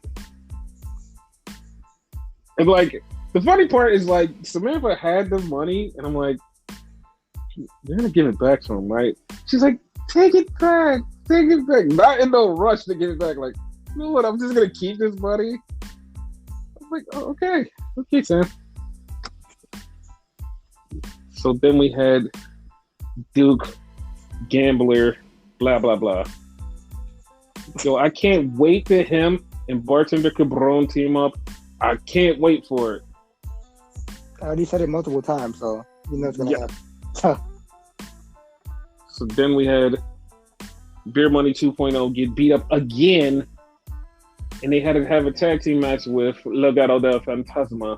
And like, the funny part is like, Samantha had the money, and I'm like, you're gonna give it back to him, right? She's like, take it back. Not in no rush to give it back. Like, you know what? I'm just gonna keep this money. I'm like, oh, okay, Sam. So then we had Duke, Gambler, blah, blah, blah. Yo, I can't wait to him and Bartender Cabron team up. I can't wait for it. I already said it multiple times, so you know it's going to happen. So then we had Beer Money 2.0 get beat up again, and they had to have a tag team match with Legado del Fantasma,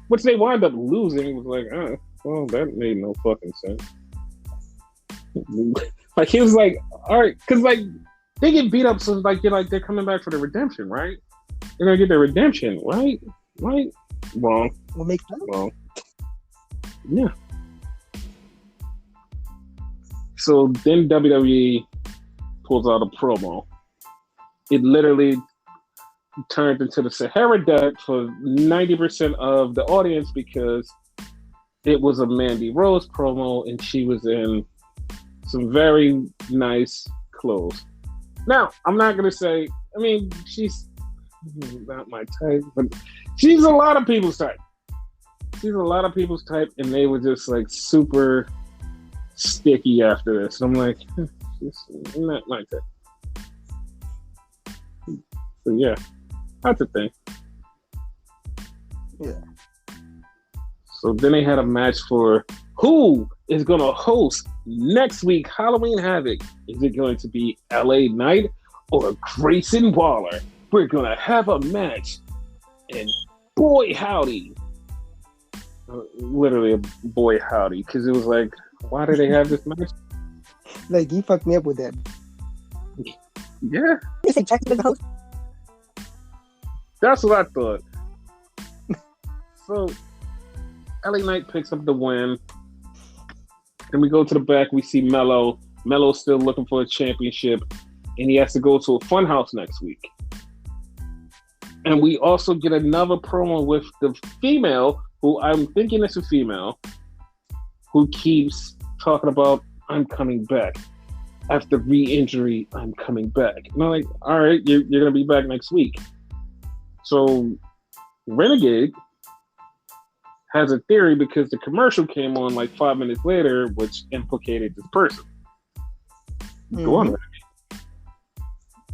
which they wound up losing. It was like, well, that made no fucking sense. Like he was like, all right, because like they get beat up, so like they're coming back for the redemption, right? They're gonna get their redemption, right? Right? Wrong. What makes sense? Wrong. Yeah. So then WWE pulls out a promo. It literally turned into the Sahara Death for 90% of the audience because it was a Mandy Rose promo and she was in some very nice clothes. Now, I'm not going to say, I mean, she's not my type, but she's a lot of people's type. She's a lot of people's type, and they were just like super sticky after this. And I'm like, she's not my type. So yeah, that's the thing. Yeah. So then they had a match for who is going to host next week Halloween Havoc. Is it going to be LA Knight or Grayson Waller? We're going to have a match. And boy, howdy. Literally a boy, howdy. Because it was like, why do they have this match? Like, you fucked me up with that. Yeah. You say Jack is the host? That's what I thought. So, LA Knight picks up the win. Then we go to the back. We see Mello. Mello's still looking for a championship. And he has to go to a funhouse next week. And we also get another promo with the female, who I'm thinking is a female, who keeps talking about, I'm coming back. After re-injury, I'm coming back. And I'm like, all right, you're going to be back next week. So, Renegade has a theory because the commercial came on like 5 minutes later, which implicated this person. Go on, Renegade.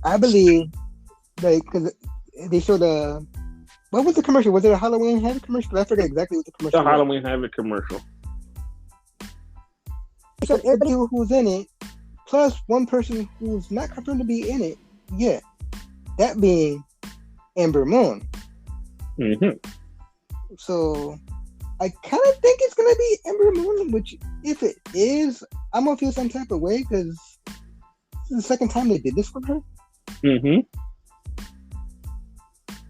I believe, like, because they showed what was the commercial? Was it a Halloween Havoc commercial? I forget exactly what the commercial was. The Halloween Havoc commercial. They showed everybody who's in it, plus one person who's not confirmed to be in it yet. That being Ember Moon. Mm-hmm. So I kind of think it's gonna be Ember Moon, which if it is, I'm gonna feel some type of way because this is the second time they did this with her. Mm-hmm.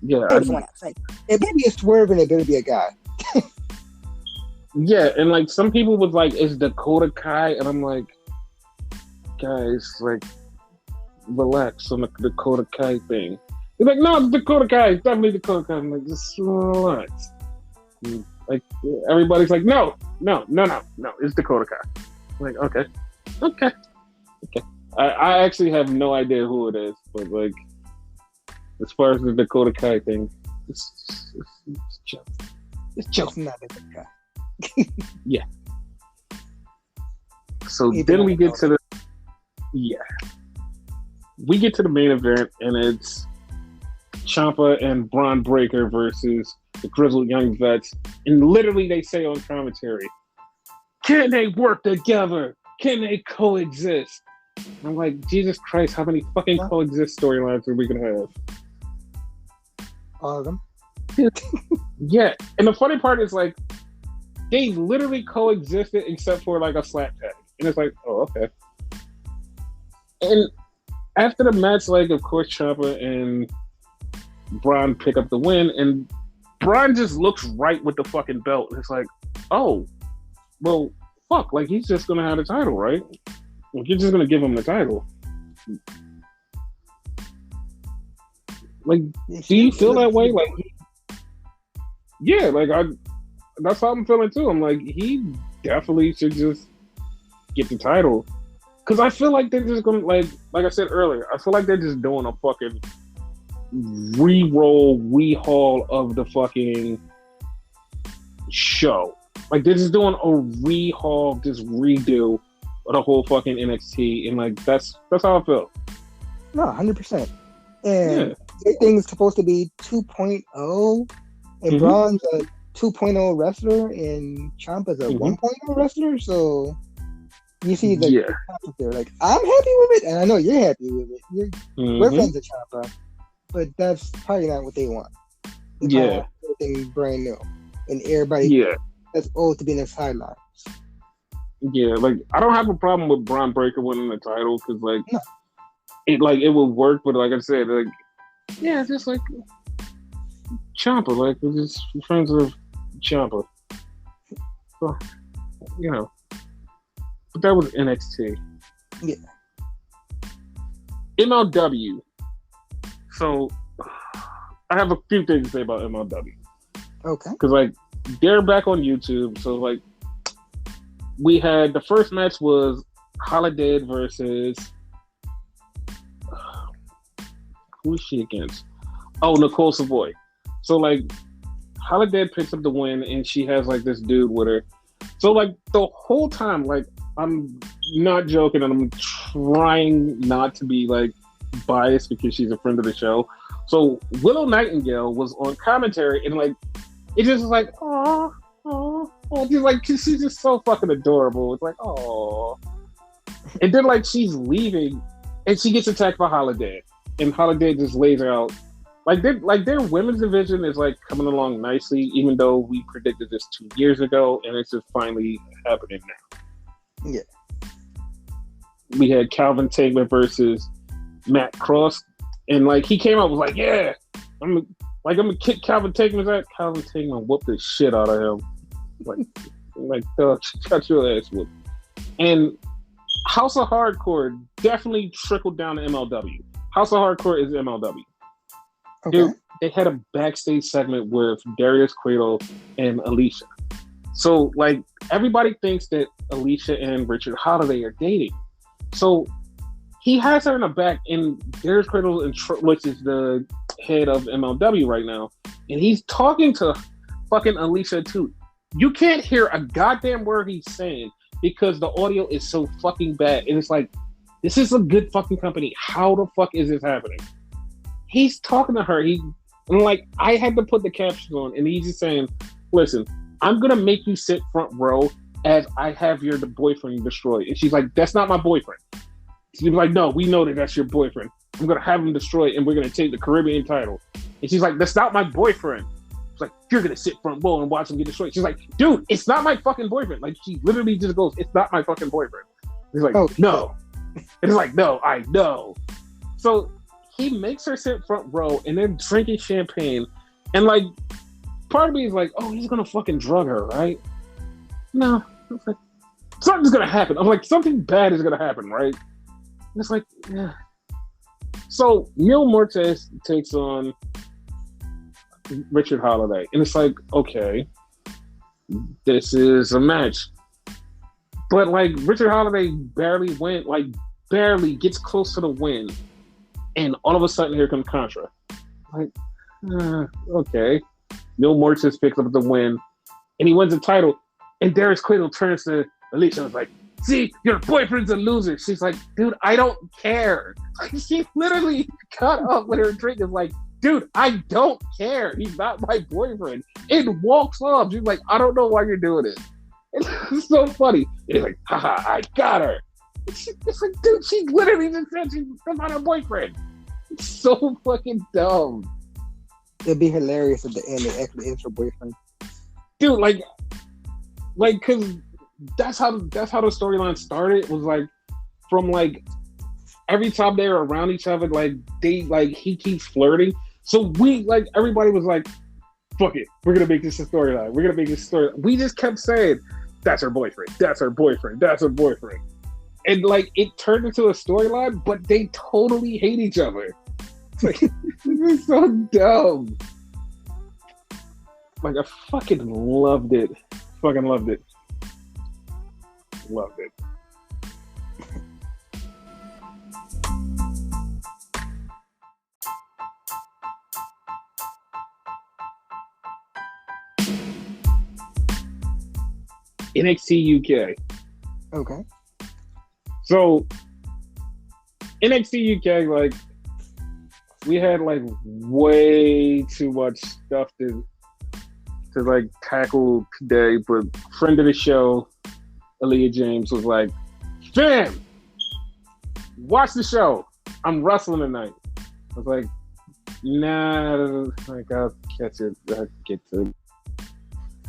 Yeah. It better be a swerve and it better be a guy. Yeah, and like some people was like, "Is Dakota Kai?" And I'm like, guys, like, relax on the Dakota Kai thing. He's like, "No, it's Dakota Kai. It's definitely Dakota Kai." I'm like, just relax. And like everybody's like, "No, it's Dakota Kai." I'm like, okay. I actually have no idea who it is, but like, as far as the Dakota Kai thing, it's chill. It's chill. It's not a good guy. Yeah. So then we get to the we get to the main event, and it's Ciampa and Braun Breaker versus the Grizzled Young Vets, and literally they say on commentary, "Can they work together? Can they coexist?" I'm like, Jesus Christ, how many fucking coexist storylines are we gonna have? All of them. Yeah, and the funny part is like they literally coexisted except for like a slap tag, and it's like, oh, okay. And after the match, like, of course, Ciampa and Braun pick up the win, and Braun just looks right with the fucking belt, and it's like, oh, well, fuck, like he's just gonna have the title, right? Like, you're just gonna give him the title. Like, do you feel that way? Like, yeah, like that's how I'm feeling too. I'm like, he definitely should just get the title, because I feel like they're just gonna like I said earlier, I feel like they're just doing a fucking rehaul of the fucking show. Like they're just doing a rehaul, just redo of the whole fucking NXT, and like that's how I feel. No, 100%. And everything's supposed to be 2.0, and Braun's a 2.0 wrestler, and Ciampa's a 1.0 wrestler. So you see the concept there. Like, I'm happy with it, and I know you're happy with it. We're fans of Ciampa, but that's probably not what they want. They want everything brand new, and everybody that's old to be in the sidelines. Yeah, like I don't have a problem with Braun Breaker winning the title because No. it would work, but like I said, like yeah, it's just like Ciampa, like we're just friends of Ciampa. So you know, but that was NXT. Yeah. MLW. So I have a few things to say about MLW Okay. because like they're back on YouTube. So like we had the first match was Holiday versus who is she against? Oh, Nicole Savoy. So like Holiday picks up the win and she has like this dude with her. So like the whole time, like I'm not joking and I'm trying not to be like biased because she's a friend of the show. So Willow Nightingale was on commentary and like it just was like oh just like she's just so fucking adorable. It's like oh, and then like she's leaving and she gets attacked by Holiday and Holiday just lays her out. Like their women's division is like coming along nicely, even though we predicted this 2 years ago, and it's just finally happening now. Yeah. We had Calvin Tankman versus Matt Cross, and like he came out was like, yeah, I'm gonna kick Calvin Tankman's ass. Calvin Tankman whooped the shit out of him. Like got your ass whooped. And House of Hardcore definitely trickled down to MLW. House of Hardcore is MLW. Okay. Dude, they had a backstage segment with Darius Cradle and Alicia. So, like, everybody thinks that Alicia and Richard Holiday are dating. So, he has her in the back, and Darius Cradle, which is the head of MLW right now, and he's talking to fucking Alicia, too. You can't hear a goddamn word he's saying because the audio is so fucking bad. And it's like, this is a good fucking company. How the fuck is this happening? He's talking to her. And like, I had to put the captions on, and he's just saying, listen, I'm going to make you sit front row as I have the boyfriend destroyed. And she's like, that's not my boyfriend. She's like, no, we know that that's your boyfriend. I'm going to have him destroyed, and we're going to take the Caribbean title. And she's like, that's not my boyfriend. She's like, you're going to sit front row and watch him get destroyed. She's like, dude, it's not my fucking boyfriend. Like, she literally just goes, it's not my fucking boyfriend. He's like, no. And it's like, no, I know. So he makes her sit front row and then drinking champagne. And like, part of me is like, oh, he's going to fucking drug her, right? No. It's like, something's going to happen. I'm like, something bad is going to happen, right? And it's like, yeah. So Neil Mortes takes on Richard Holiday. And it's like, okay, this is a match. But like, Richard Holiday barely gets close to the win. And all of a sudden, here comes Contra. Like, okay. Neil Mortis picks up the win, and he wins the title. And Darius Cradle turns to Alicia and was like, see, your boyfriend's a loser. She's like, dude, I don't care. Like, she literally got up with her drink and was like, dude, I don't care. He's not my boyfriend. And walks off. She's like, I don't know why you're doing it. It's so funny. And he's like, haha, I got her. It's like, dude, she literally just said she's not her boyfriend. It's so fucking dumb. It'd be hilarious at the end it actually is her boyfriend. Dude, cause that's how the storyline started. Was like from like every time they were around each other, like he keeps flirting. So everybody was like, fuck it, we're gonna make this a storyline. We're gonna make this a story. We just kept saying, that's her boyfriend. That's her boyfriend. That's her boyfriend. And like it turned into a storyline, but they totally hate each other. It's like, this is so dumb. Like I fucking loved it. Fucking loved it. Loved it. NXT UK. Okay. So NXT UK, like we had like way too much stuff to like tackle today, but friend of the show, Aaliyah James, was like, fam, watch the show. I'm wrestling tonight. I was like, nah, like I'll catch it. I'll get to it.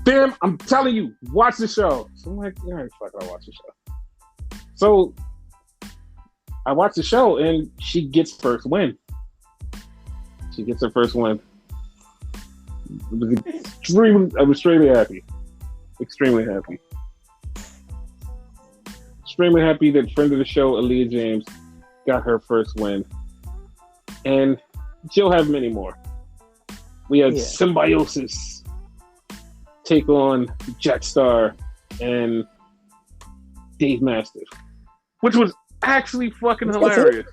Damn, I'm telling you, watch the show. So I'm like, all right, fuck it, I'll watch the show. So I watched the show and she gets first win. She gets her first win. I was extremely happy. Extremely happy. Extremely happy that friend of the show, Aaliyah James, got her first win. And she'll have many more. We had Symbiosis take on Jetstar and Dave Mastiff, which was actually fucking hilarious.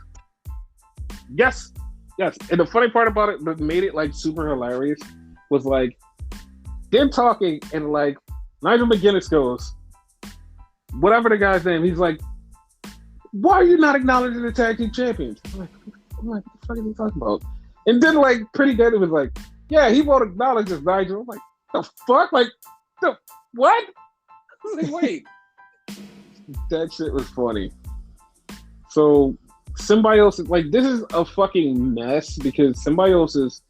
Yes. And the funny part about it that made it like super hilarious was like them talking and like Nigel McGuinness goes, whatever the guy's name, he's like, why are you not acknowledging the tag team champions? I'm like, what the fuck are you talking about? And then like Pretty Deadly was like, yeah, he won't acknowledge us, Nigel. I'm like, the fuck? Like, the what? I was like, wait. That shit was funny. So Symbiosis, like, this is a fucking mess because Symbiosis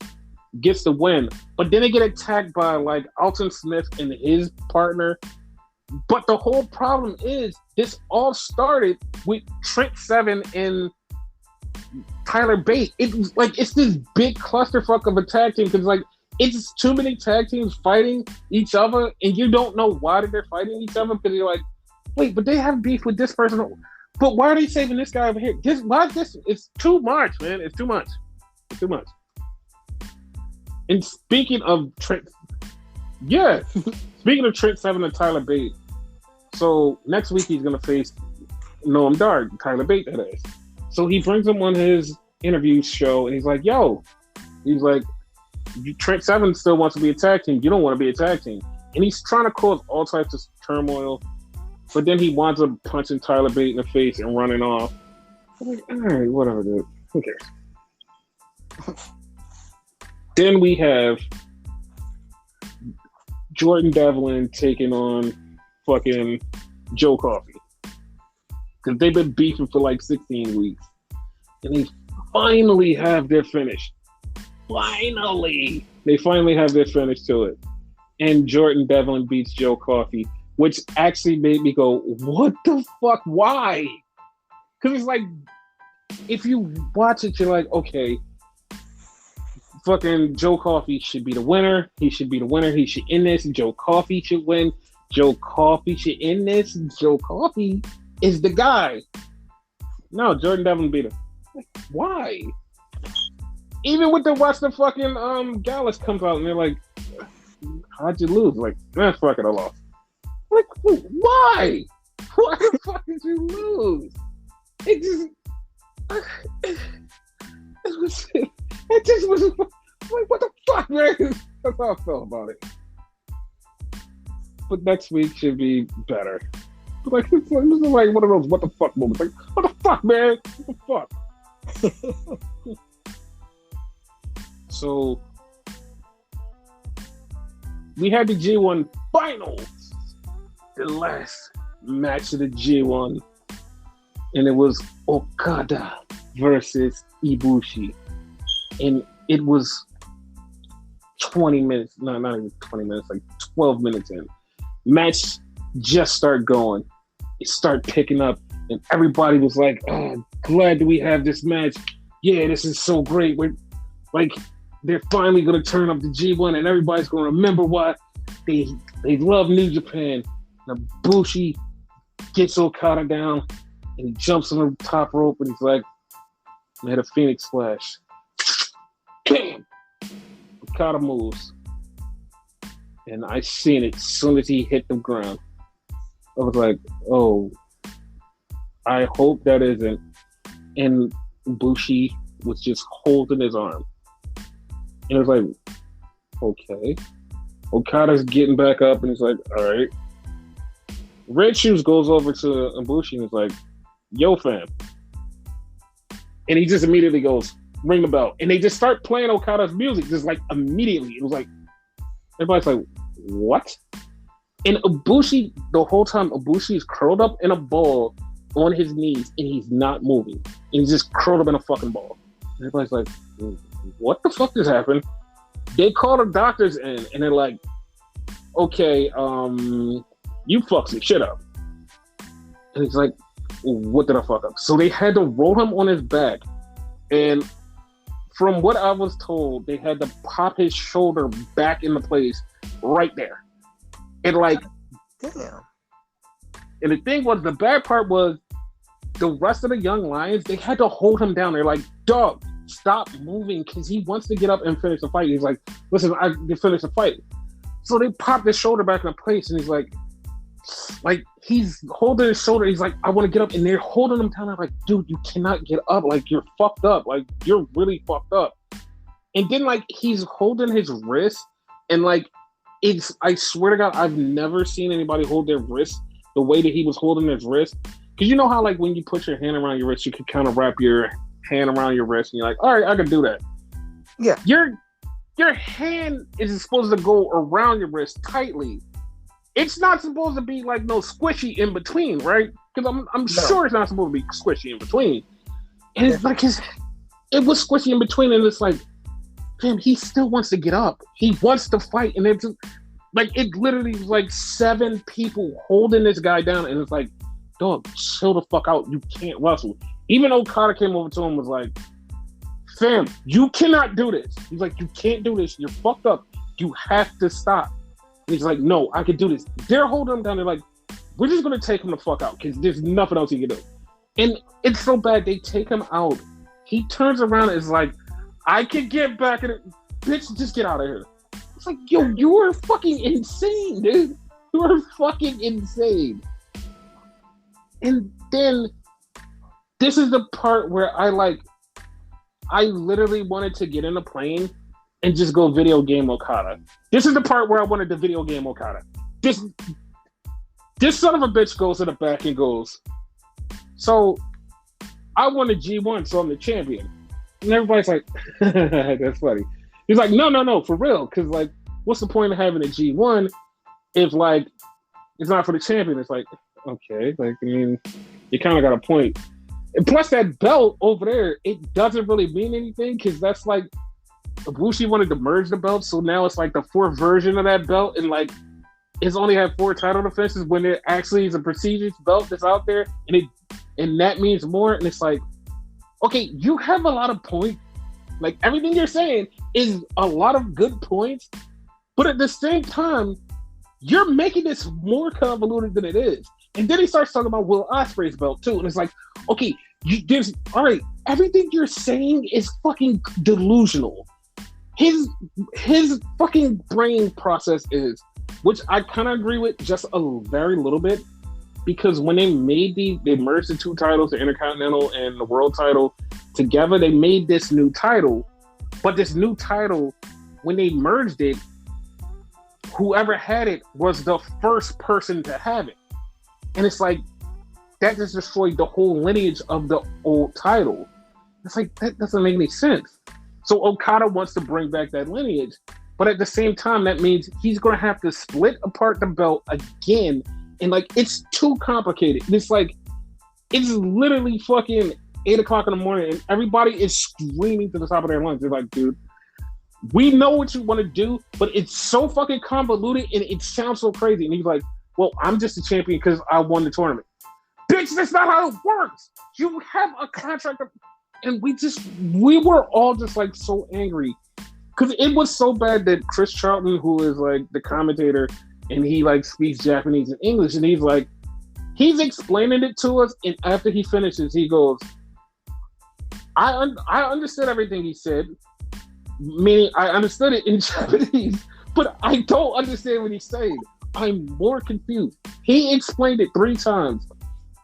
gets the win, but then they get attacked by like Alton Smith and his partner. But the whole problem is this all started with Trent Seven and Tyler Bate. It's like it's this big clusterfuck of a tag team because like it's too many tag teams fighting each other, and you don't know why they're fighting each other because you're like, wait, but they have beef with this person. But why are they saving this guy over here? It's too much, man. It's too much. It's too much. And speaking of Trent, speaking of Trent Seven and Tyler Bate, so next week he's gonna face Noam Dar, Tyler Bate, that is. So he brings him on his interview show, and he's like, Trent Seven still wants to be a tag team. You don't want to be a tag team. And he's trying to cause all types of turmoil, but then he winds up punching Tyler Bate in the face and running off. I'm like, all right, whatever, dude. Who cares? Then we have Jordan Devlin taking on fucking Joe Coffey. Because they've been beefing for like 16 weeks. And they finally have their finish. Finally! They finally have their finish to it. And Jordan Devlin beats Joe Coffey, which actually made me go, what the fuck? Why? Because it's like, if you watch it, you're like, okay, fucking Joe Coffey should be the winner. He should be the winner. He should end this. Joe Coffey should win. Joe Coffey should end this. Joe Coffey is the guy. No, Jordan Devlin beat him. Like, why? Even with the fucking Gallus comes out and they're like, how'd you lose? Like, fuck it, I lost. Like, why? Why the fuck did you lose? It just was like, what the fuck, man? That's how I felt about it. But next week should be better. But like, this is like one of those what the fuck moments. Like, what the fuck, man? What the fuck? So we had the G1 finals, the last match of the G1, and it was Okada versus Ibushi, and it was 20 minutes, no, not even 20 minutes, like 12 minutes in. Match just started going. It started picking up, and everybody was like, oh, glad that we have this match. Yeah, this is so great. We're like, they're finally going to turn up the G1, and everybody's going to remember why they love New Japan. And Ibushi gets Okada down, and he jumps on the top rope, and he's like, made a Phoenix Splash. Bam! Okada moves. And I seen it as soon as he hit the ground. I was like, oh, I hope that isn't. And Ibushi was just holding his arm. And it was like, okay. Okada's getting back up, and he's like, all right. Red Shoes goes over to Ibushi and is like, yo, fam. And he just immediately goes, ring the bell. And they just start playing Okada's music just like immediately. It was like, everybody's like, what? And Ibushi, the whole time, Ibushi is curled up in a ball on his knees, and he's not moving. And he's just curled up in a fucking ball. And everybody's like, what the fuck just happened? They call the doctors in, and they're like, okay, you fucked some shit up. And he's like, what did I fuck up? So they had to roll him on his back. And from what I was told, they had to pop his shoulder back into place right there. And like, damn. And the thing was, the bad part was, the rest of the young lions, they had to hold him down. They're like, dog, stop moving, because he wants to get up and finish the fight. He's like, listen, I can finish the fight. So they popped his shoulder back into place, and he's like he's holding his shoulder. He's like, I want to get up, and they're holding him down. I'm like, dude, you cannot get up. Like, you're fucked up. Like, you're really fucked up. And then like he's holding his wrist, and like I swear to God, I've never seen anybody hold their wrist the way that he was holding his wrist. Because you know how like when you put your hand around your wrist, you can kind of wrap your hand around your wrist, and you're like, all right, I can do that. Yeah. Your hand is supposed to go around your wrist tightly. It's not supposed to be like no squishy in between, right? Because I'm sure it's not supposed to be squishy in between. And it's like it was squishy in between, and it's like, fam, he still wants to get up. He wants to fight, and it's like it literally was like 7 people holding this guy down, and it's like, dog, chill the fuck out. You can't wrestle. Even Okada came over to him and was like, fam, you cannot do this. He's like, you can't do this. You're fucked up. You have to stop. And he's like, no, I can do this. They're holding him down. They're like, we're just going to take him the fuck out because there's nothing else he can do. And it's so bad. They take him out. He turns around and is like, I can get back in it. Bitch, just get out of here. It's like, yo, you are fucking insane, dude. You are fucking insane. And then this is the part where I literally wanted to get in a plane and just go video game Okada. This is the part where I wanted to video game Okada. This son of a bitch goes to the back and goes, so I won the G1, so I'm the champion. And everybody's like, that's funny. He's like, no, for real. Because like, what's the point of having a G1 if like it's not for the champion? It's like, okay, like, I mean, you kind of got a point. And plus that belt over there, it doesn't really mean anything because that's like, Ibushi wanted to merge the belts, so now it's like the 4th version of that belt, and like it's only had 4 title defenses when it actually is a prestigious belt that's out there, and that means more. And it's like, okay, you have a lot of points. Like everything you're saying is a lot of good points, but at the same time, you're making this more convoluted than it is. And then he starts talking about Will Ospreay's belt too, and it's like, okay, all right, everything you're saying is fucking delusional. His fucking brain process is, which I kind of agree with just a very little bit, because when they merged the 2 titles, the Intercontinental and the World title together, they made this new title. But this new title, when they merged it, whoever had it was the first person to have it. And it's like, that just destroyed the whole lineage of the old title. It's like, that doesn't make any sense. So Okada wants to bring back that lineage. But at the same time, that means he's going to have to split apart the belt again. And like, it's too complicated. And it's like, it's literally fucking 8 o'clock in the morning and everybody is screaming to the top of their lungs. They're like, dude, we know what you want to do, but it's so fucking convoluted and it sounds so crazy. And he's like, well, I'm just a champion because I won the tournament. Bitch, that's not how it works. You have a contract. And we were all just like so angry. Because it was so bad that Chris Charlton, who is like the commentator, and he like speaks Japanese and English, and he's explaining it to us, and after he finishes, he goes, I understood everything he said, meaning I understood it in Japanese, but I don't understand what he's saying. I'm more confused. He explained it 3 times,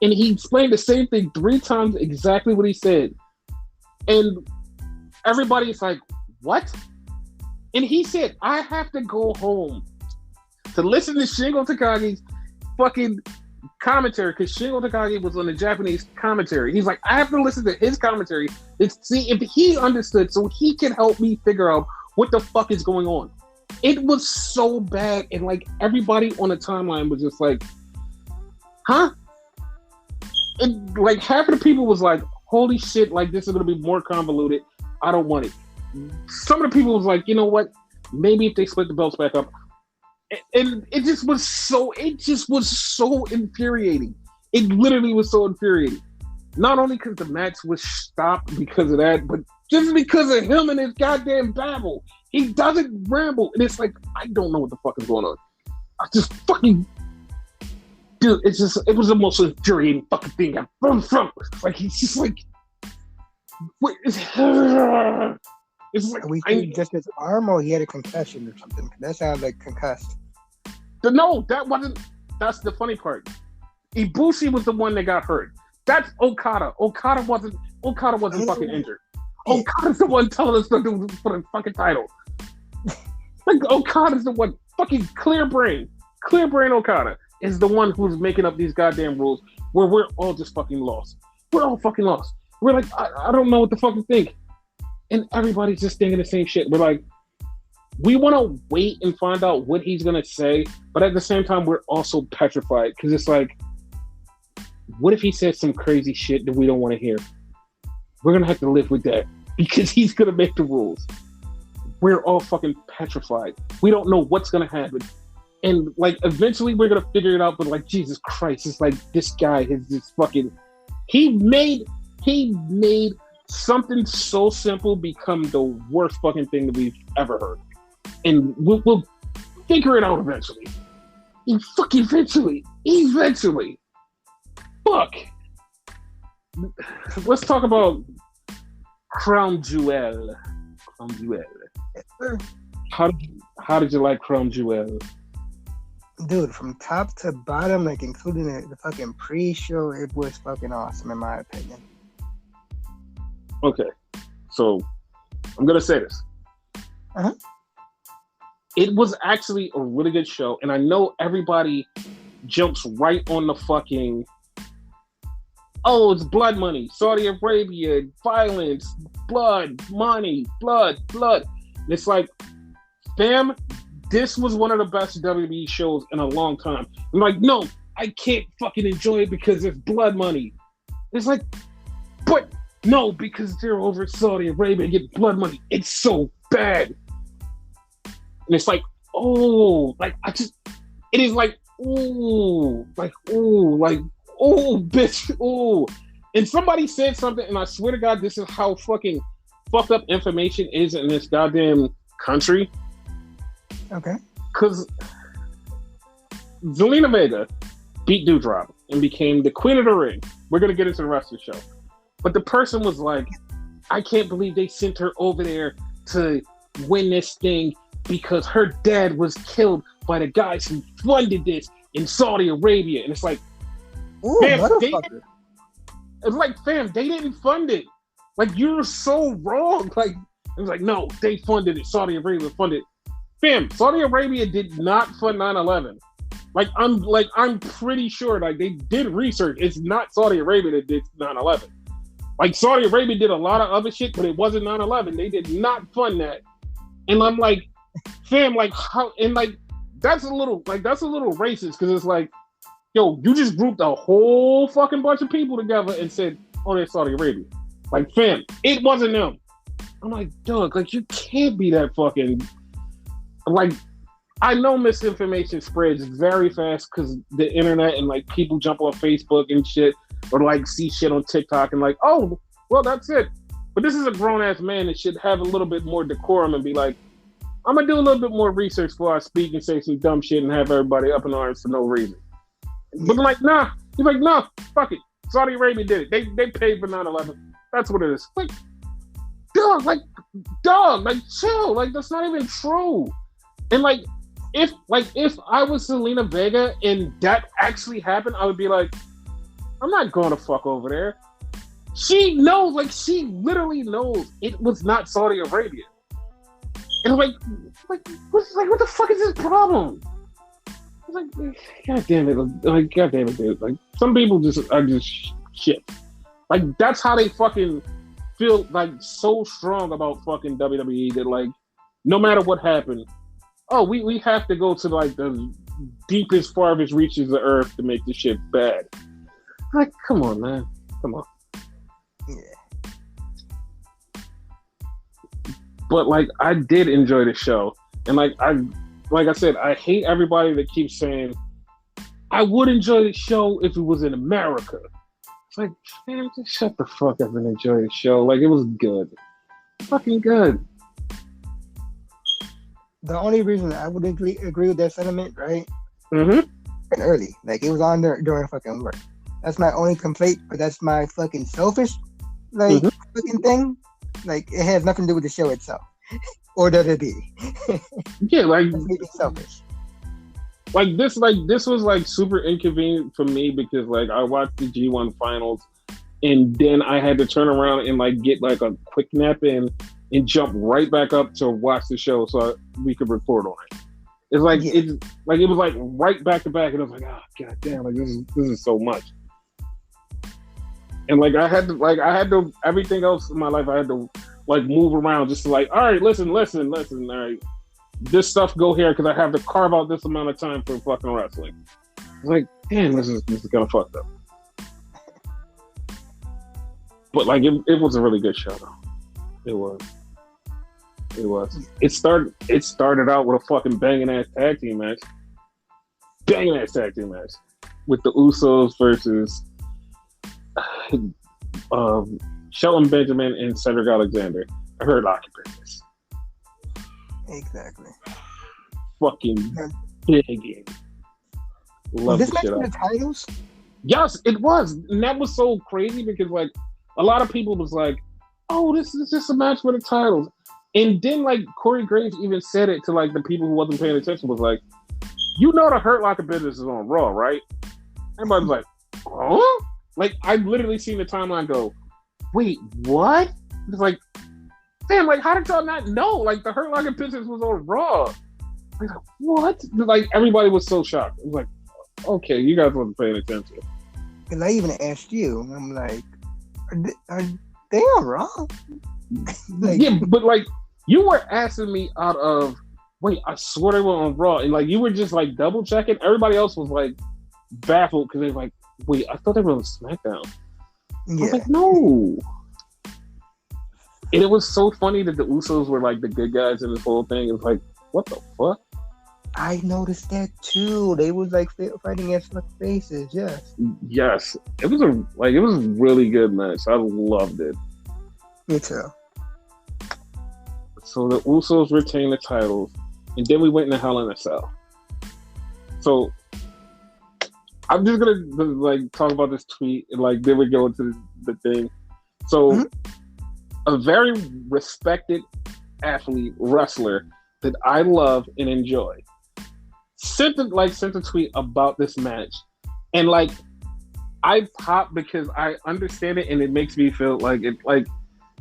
and he explained the same thing 3 times, exactly what he said. And everybody's like, what? And he said, I have to go home to listen to Shingo Takagi's fucking commentary, because Shingo Takagi was on the Japanese commentary. He's like, I have to listen to his commentary to see if he understood so he can help me figure out what the fuck is going on. It was so bad, and like everybody on the timeline was just like, huh? And like half of the people was like, holy shit, like this is gonna be more convoluted. I don't want it. Some of the people was like, you know what? Maybe if they split the belts back up, And it just was so infuriating. It literally was so infuriating. Not only because the match was stopped because of that, but just because of him and his goddamn babble. He doesn't ramble. And it's like, I don't know what the fuck is going on. I just fucking... Dude, it was the most infuriating fucking thing I've ever felt. Like, he's just like... It's like... Are we seeing just his arm or he had a concussion or something? That sounds like concussed. No, that wasn't... That's the funny part. Ibushi was the one that got hurt. That's Okada. Okada wasn't fucking injured. Okada's the one telling us to do for the fucking title. Like, Okada's the one. Fucking clear brain Okada is the one who's making up these goddamn rules where we're all just fucking lost. We're all fucking lost. We're like, I don't know what to fucking think. And everybody's just thinking the same shit. We're like, we want to wait and find out what he's going to say, but at the same time, we're also petrified because it's like, what if he says some crazy shit that we don't want to hear? We're going to have to live with that because he's going to make the rules. We're all fucking petrified. We don't know what's going to happen. And like, eventually we're going to figure it out, but like, Jesus Christ, it's like this guy is just fucking, he made something so simple become the worst fucking thing that we've ever heard. And we'll figure it out eventually. Eventually. Fuck. Let's talk about Crown Jewel. How did you like Crown Jewel? Dude, from top to bottom, like including the fucking pre-show, it was fucking awesome in my opinion. Okay, so I'm gonna say this. Uh-huh. It was actually a really good show, and I know everybody jumps right on the fucking, oh, it's blood money, Saudi Arabia, violence, blood, money, blood. And it's like, fam, this was one of the best WWE shows in a long time. I'm like, no, I can't fucking enjoy it because there's blood money. It's like, but no, because they're over Saudi Arabia and get blood money. It's so bad. And it's like, oh, like, it is like, ooh, bitch, ooh. And somebody said something, and I swear to God, this is how fucking fucked up information is in this goddamn country. Okay. Because Zelina Vega beat Doudrop and became the queen of the ring. We're going to get into the rest of the show. But the person was like, I can't believe they sent her over there to win this thing because her dad was killed by the guys who funded this in Saudi Arabia. And it's like, ooh, fam, motherfucker. It's like, fam, they didn't fund it. Like, you're so wrong. Like, it was like, no, they funded it. Saudi Arabia funded it. Fam, Saudi Arabia did not fund 9/11. I'm pretty sure, like, they did research. It's not Saudi Arabia that did 9/11. Like, Saudi Arabia did a lot of other shit, but it wasn't 9/11. They did not fund that. And I'm like, fam, like, how? And like, that's a little racist because it's like, yo, you just grouped a whole fucking bunch of people together and said, oh, they're Saudi Arabia. Like, fam, it wasn't them. I'm like, Doug, like, you can't be that fucking, like, I know misinformation spreads very fast because the internet and like people jump on Facebook and shit or like see shit on TikTok and like, oh, well, that's it. But this is a grown ass man that should have a little bit more decorum and be like, I'm gonna do a little bit more research before I speak and say some dumb shit and have everybody up in arms for no reason. But I'm like, nah. He's like, nah, fuck it. Saudi Arabia did it. They paid for 9/11. That's what it is. Like, dog, chill. Like, that's not even true. And like, if I was Selena Vega and that actually happened, I would be like, I'm not going to fuck over there. She knows, like, she literally knows it was not Saudi Arabia. And like, what the fuck is this problem? Like, God damn it, dude. Like, some people are just shit. Like, that's how they fucking feel, like, so strong about fucking WWE that, like, no matter what happened, oh, we have to go to, like, the deepest, farthest reaches of Earth to make this shit bad. Like, come on, man. Come on. Yeah. But, like, I did enjoy the show. And, like, like I said, I hate everybody that keeps saying I would enjoy the show if it was in America. It's like, man, just shut the fuck up and enjoy the show. Like, it was good. Fucking good. The only reason I would agree with that sentiment, right? Mm-hmm. And early. Like, it was on there during fucking work. That's my only complaint, but that's my fucking selfish, like, fucking thing. Like, it has nothing to do with the show itself. Or does it be? Yeah, like, it's selfish. Like this was like super inconvenient for me because like I watched the G1 finals and then I had to turn around and like get like a quick nap in and jump right back up to watch the show so we could report on it. It's like it was like right back to back and I was like, oh god damn, like this is so much. And like I had to everything else in my life I had to like move around just to like, all right, listen, all right. This stuff go here because I have to carve out this amount of time for fucking wrestling. Like, damn, this is kind of fucked up. But like, it was a really good show, though. It was. It started out with a fucking banging ass tag team match with the Usos versus Shelton Benjamin and Cedric Alexander. I heard Lock business. Exactly. Fucking big. Love this the match shit for out. the titles? Yes, it was. And that was so crazy because like a lot of people was like, oh, this is just a match for the titles. And then like Corey Graves even said it to like the people who wasn't paying attention was like, you know the Hurt Locker business is on Raw, right? Everybody's like, huh? Like I literally seen the timeline go, wait, what? It's like, damn, like, how did y'all not know? Like, the Hurt Locker business was on Raw. Like, what? Like, everybody was so shocked. It was like, okay, you guys wasn't paying attention. Because I even asked you, I'm like, are they on Raw? Like, yeah, but, like, you were asking me out of, wait, I swear they were on Raw. And, like, you were just, like, double-checking. Everybody else was, like, baffled because they were like, wait, I thought they were on SmackDown. Yeah. I was like, no. And it was so funny that the Usos were like the good guys in this whole thing. It was like, what the fuck? I noticed that too. They was like fighting against fuck faces. Yes. It was a really good match. I loved it. Me too. So the Usos retained the titles, and then we went into Hell in a Cell. So I'm just gonna like talk about this tweet, and like then we go into the thing. So. A very respected athlete, wrestler that I love and enjoy sent a tweet about this match. And like I pop because I understand it and it makes me feel like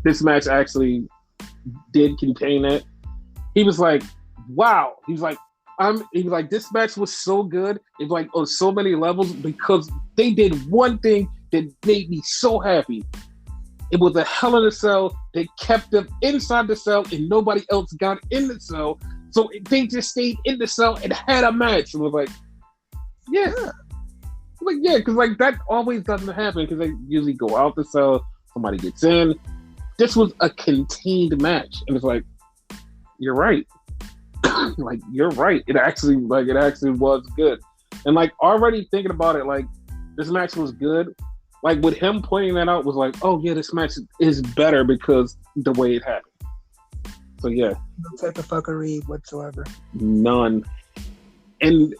this match actually did contain it. He was like, wow. He was like, this match was so good. It's like on so many levels because they did one thing that made me so happy. It was a Hell in a Cell. They kept them inside the cell and nobody else got in the cell. So they just stayed in the cell and had a match. And was like, yeah. Like, yeah, because like that always doesn't happen because they usually go out the cell, somebody gets in. This was a contained match. And it's like, you're right. Like, you're right. It actually was good. And like already thinking about it, like this match was good. Like, with him pointing that out was like, oh, yeah, this match is better because the way it happened. So, yeah. No type of fuckery whatsoever. None. And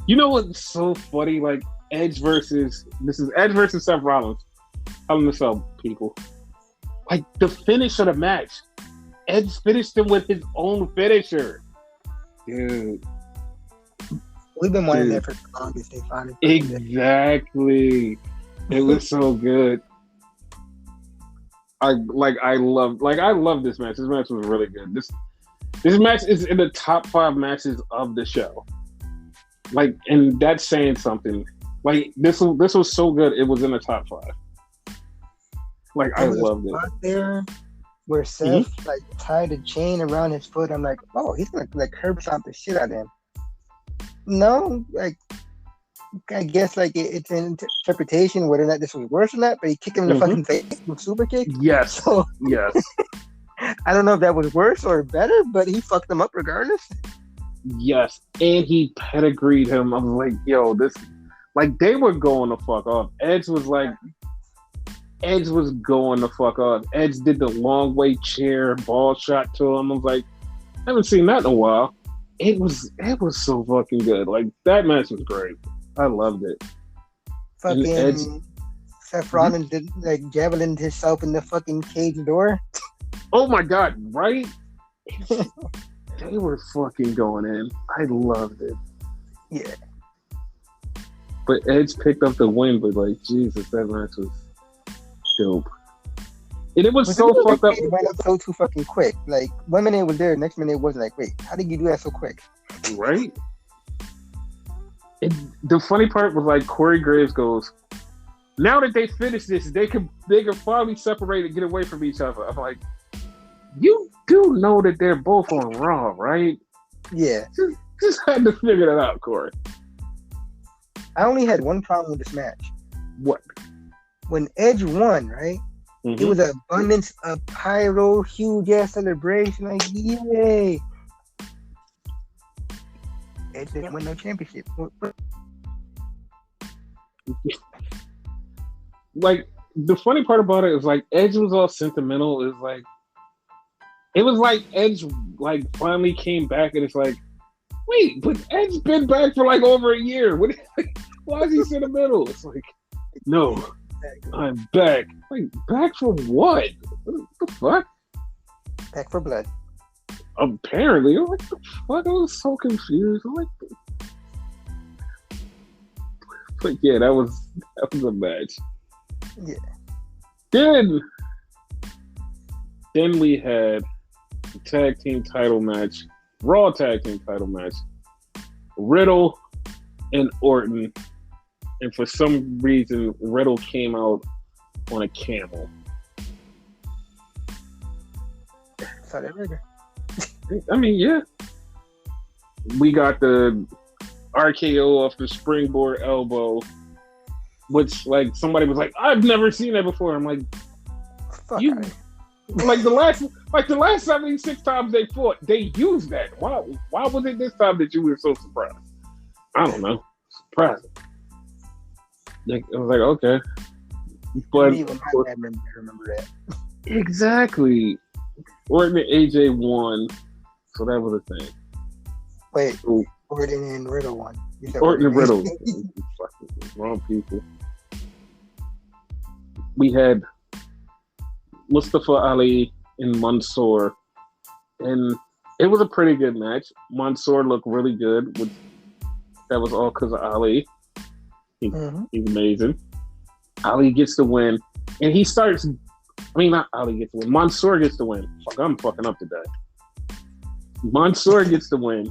you know what's so funny? Like, Edge versus Seth Rollins. Hell in a Cell, people. Like, the finish of the match. Edge finished him with his own finisher. Dude. We've been wanting that for the longest. They finally. Exactly. It was so good. I love this match. This match was really good. This match is in the top 5 matches of the show. Like, and that's saying something. Like this was so good. It was in the top 5. Like I loved it. There, where Seth like tied a chain around his foot. I'm like, oh, he's gonna like curb stomp the shit out of him. No, like. I guess like it's an interpretation whether or not this was worse or not, but he kicked him in the fucking face with super kick. Yes. So, yes. I don't know if that was worse or better, but he fucked him up regardless. Yes, and he pedigreed him. I was like, yo, this, like, they were going the fuck off. Edge was going the fuck off. Edge did the long way chair ball shot to him. I was like, I haven't seen that in a while. It was so fucking good. Like, that match was great. I loved it. Fucking Seth Rollins did like javelin himself in the fucking cage door. Oh my god, right? They were fucking going in. I loved it. Yeah. But Edge picked up the win, but like, Jesus, that match was dope. And it was so fucked up. It went up so too fucking quick. Like, 1 minute it was there, next minute it was like, wait, how did you do that so quick? Right? And the funny part was like Corey Graves goes, now that they finished this, they can finally separate and get away from each other. I'm like, you do know that they're both on Raw, right? Yeah. Just had to figure that out, Corey. I only had one problem with this match. What? When Edge won, right? Mm-hmm. It was an abundance of pyro, huge ass celebration, like, yay! Edge didn't win no championship. Like, the funny part about it is like Edge was all sentimental. It was like Edge like finally came back and it's like, wait, but Edge's been back for like over a year. Why is he sentimental? It's like, no, I'm back. Like, back for what? What the fuck? Back for blood. Apparently. I'm like, the fuck? I was so confused. I'm like, but yeah, that was a match. Yeah. Then we had the tag team title match, Raw tag team title match, Riddle and Orton, and for some reason Riddle came out on a camel. Saw that burger. I mean, yeah. We got the RKO off the springboard elbow, which, like, somebody was like, I've never seen that before. I'm like, fuck you, like the last 76 times they fought, they used that. Why was it this time that you were so surprised? I don't know. Surprising. Like, I was like, okay. But even I remember that. Exactly. Orton and AJ won, so that was a thing. Wait, Orton and Riddle won. Orton and Riddle. Fucking wrong people. We had Mustafa Ali and Mansoor, and it was a pretty good match. Mansoor looked really good. That was all because of Ali. He's amazing. Ali gets the win, and he starts. I mean, not Ali gets the win. Mansoor gets the win. Fuck, I'm fucking up today. Mansoor gets the win,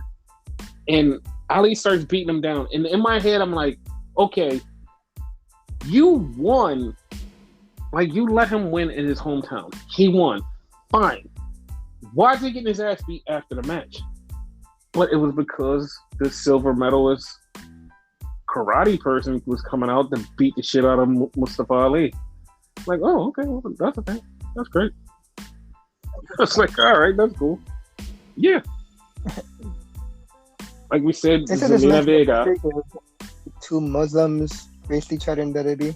and Ali starts beating him down. And in my head, I'm like, okay, you won. Like, you let him win in his hometown. He won. Fine. Why is he getting his ass beat after the match? But it was because the silver medalist karate person was coming out to beat the shit out of Mustafa Ali. Like, oh, okay, well, that's okay. That's great. I was like, all right, that's cool. Yeah. Like we said, Zelina Vega. Two Muslims face each other in WWE.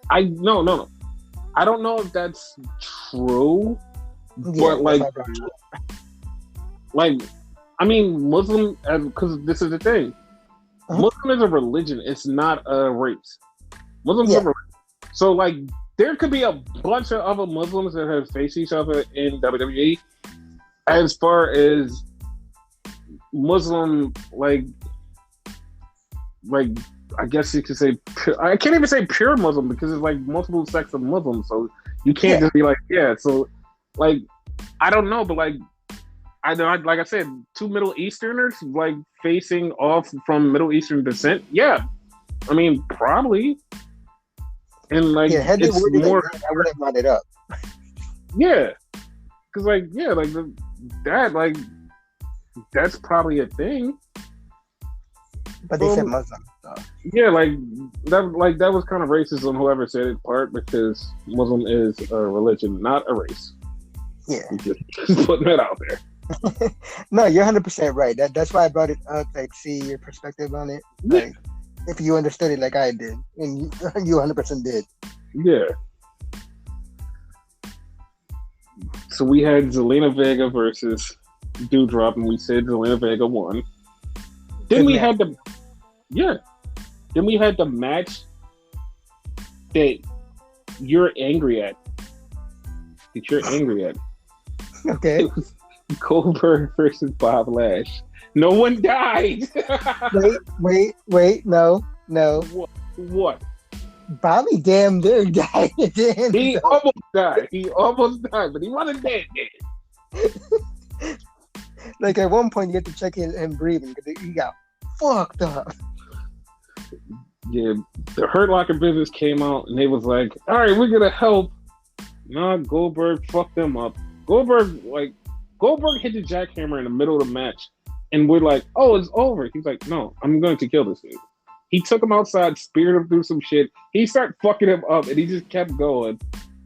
No. I don't know if that's true, but I mean, Muslim, because this is the thing. Muslim is a religion. It's not a race. Muslims are a religion. So, like, there could be a bunch of other Muslims that have faced each other in WWE. As far as Muslim, like I guess you could say, I can't even say pure Muslim because it's like multiple sects of Muslims. So you can't just be like, yeah. So, like, I don't know, but like I said, two Middle Easterners like facing off from Middle Eastern descent. Yeah, I mean, probably. And like, it's more. I would have brought it up. Yeah, because that's probably a thing. But they said Muslim. So. Yeah, that was kind of racist on whoever said it part because Muslim is a religion, not a race. Yeah, just putting that out there. No, you're 100% right. That's why I brought it up. Like, see your perspective on it. Yeah. Like, if you understood it like I did, and you 100% did. Yeah. So we had Zelina Vega versus Doudrop, and we said Zelina Vega won. Then we had the Then we had the match that you're angry at. That you're angry at. Okay. It was Goldberg versus Bob Lash. No one died. wait. No. What? Bobby damn near died. He almost died. But he wasn't dead. Like at one point, you had to check him breathing because he got fucked up. Yeah, the Hurt Locker business came out and they was like, all right, we're gonna help. Nah, Goldberg fucked them up. Goldberg hit the jackhammer in the middle of the match, and we're like, oh, it's over. He's like, no, I'm going to kill this dude. He took him outside, speared him through some shit. He started fucking him up, and he just kept going.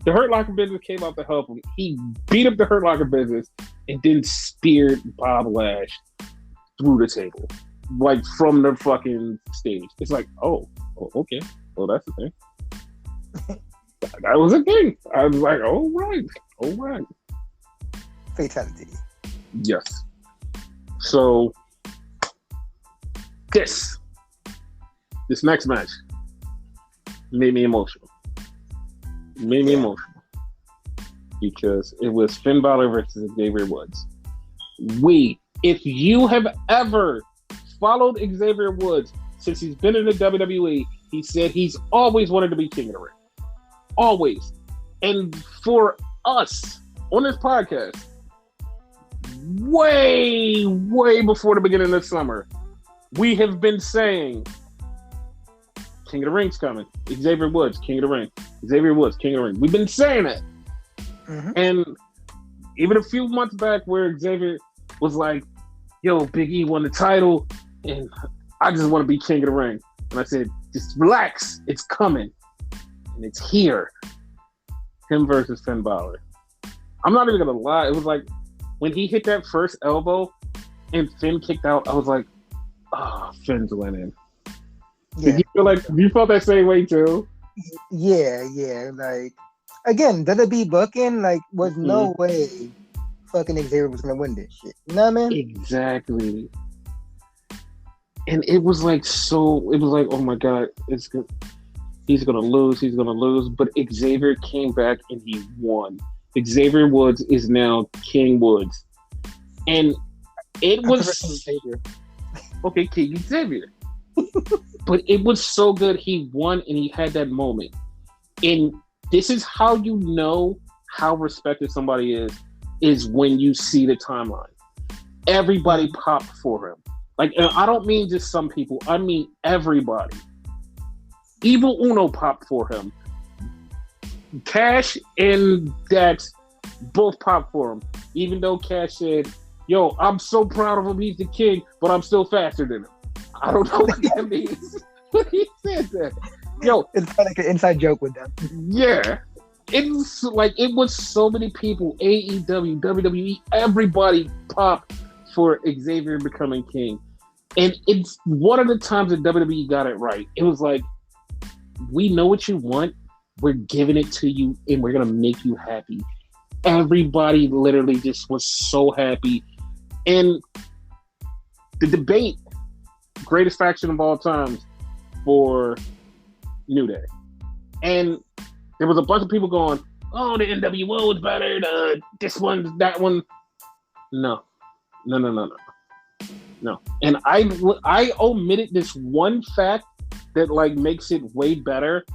The Hurt Locker business came out to help him. He beat up the Hurt Locker business and then speared Bob Lash through the table, like from the fucking stage. It's like, oh okay. Well, that's the thing. That was a thing. I was like, all right. Fatality. Yes. So this next match made me emotional. Because it was Finn Balor versus Xavier Woods. If you have ever followed Xavier Woods since he's been in the WWE, he said he's always wanted to be King of the Ring. Always. And for us on this podcast, way before the beginning of the summer, we have been saying King of the Ring's coming. Xavier Woods, King of the Ring. Xavier Woods, King of the Ring. We've been saying it. Mm-hmm. And even a few months back where Xavier was like, yo, Big E won the title and I just want to be King of the Ring. And I said, just relax. It's coming. And it's here. Him versus Finn Balor. I'm not even going to lie. It was like when he hit that first elbow and Finn kicked out, I was like, oh, Finn's winning. Yeah. Did you felt that same way too? Yeah. Like, again, WWE booking, like, was no way fucking Xavier was gonna win this shit. You know what I mean? Exactly. And it was like, oh my God, he's gonna lose. But Xavier came back and he won. Xavier Woods is now King Woods. And it was okay, King Xavier. But it was so good. He won and he had that moment. And this is how you know how respected somebody is when you see the timeline. Everybody popped for him. Like, and I don't mean just some people. I mean everybody. Evil Uno popped for him. Cash and Dax both popped for him. Even though Cash said, yo, I'm so proud of him. He's the king, but I'm still faster than him. I don't know what that means. But he said that. Yo, it's kind of like an inside joke with them. Yeah. It's like it was so many people, AEW, WWE, everybody popped for Xavier becoming king. And it's one of the times that WWE got it right. It was like, we know what you want. We're giving it to you and we're going to make you happy. Everybody literally just was so happy. And the debate, greatest faction of all times for New Day. And there was a bunch of people going, oh, the NWO is better, this one, that one. No. And I omitted this one fact that like makes it way better.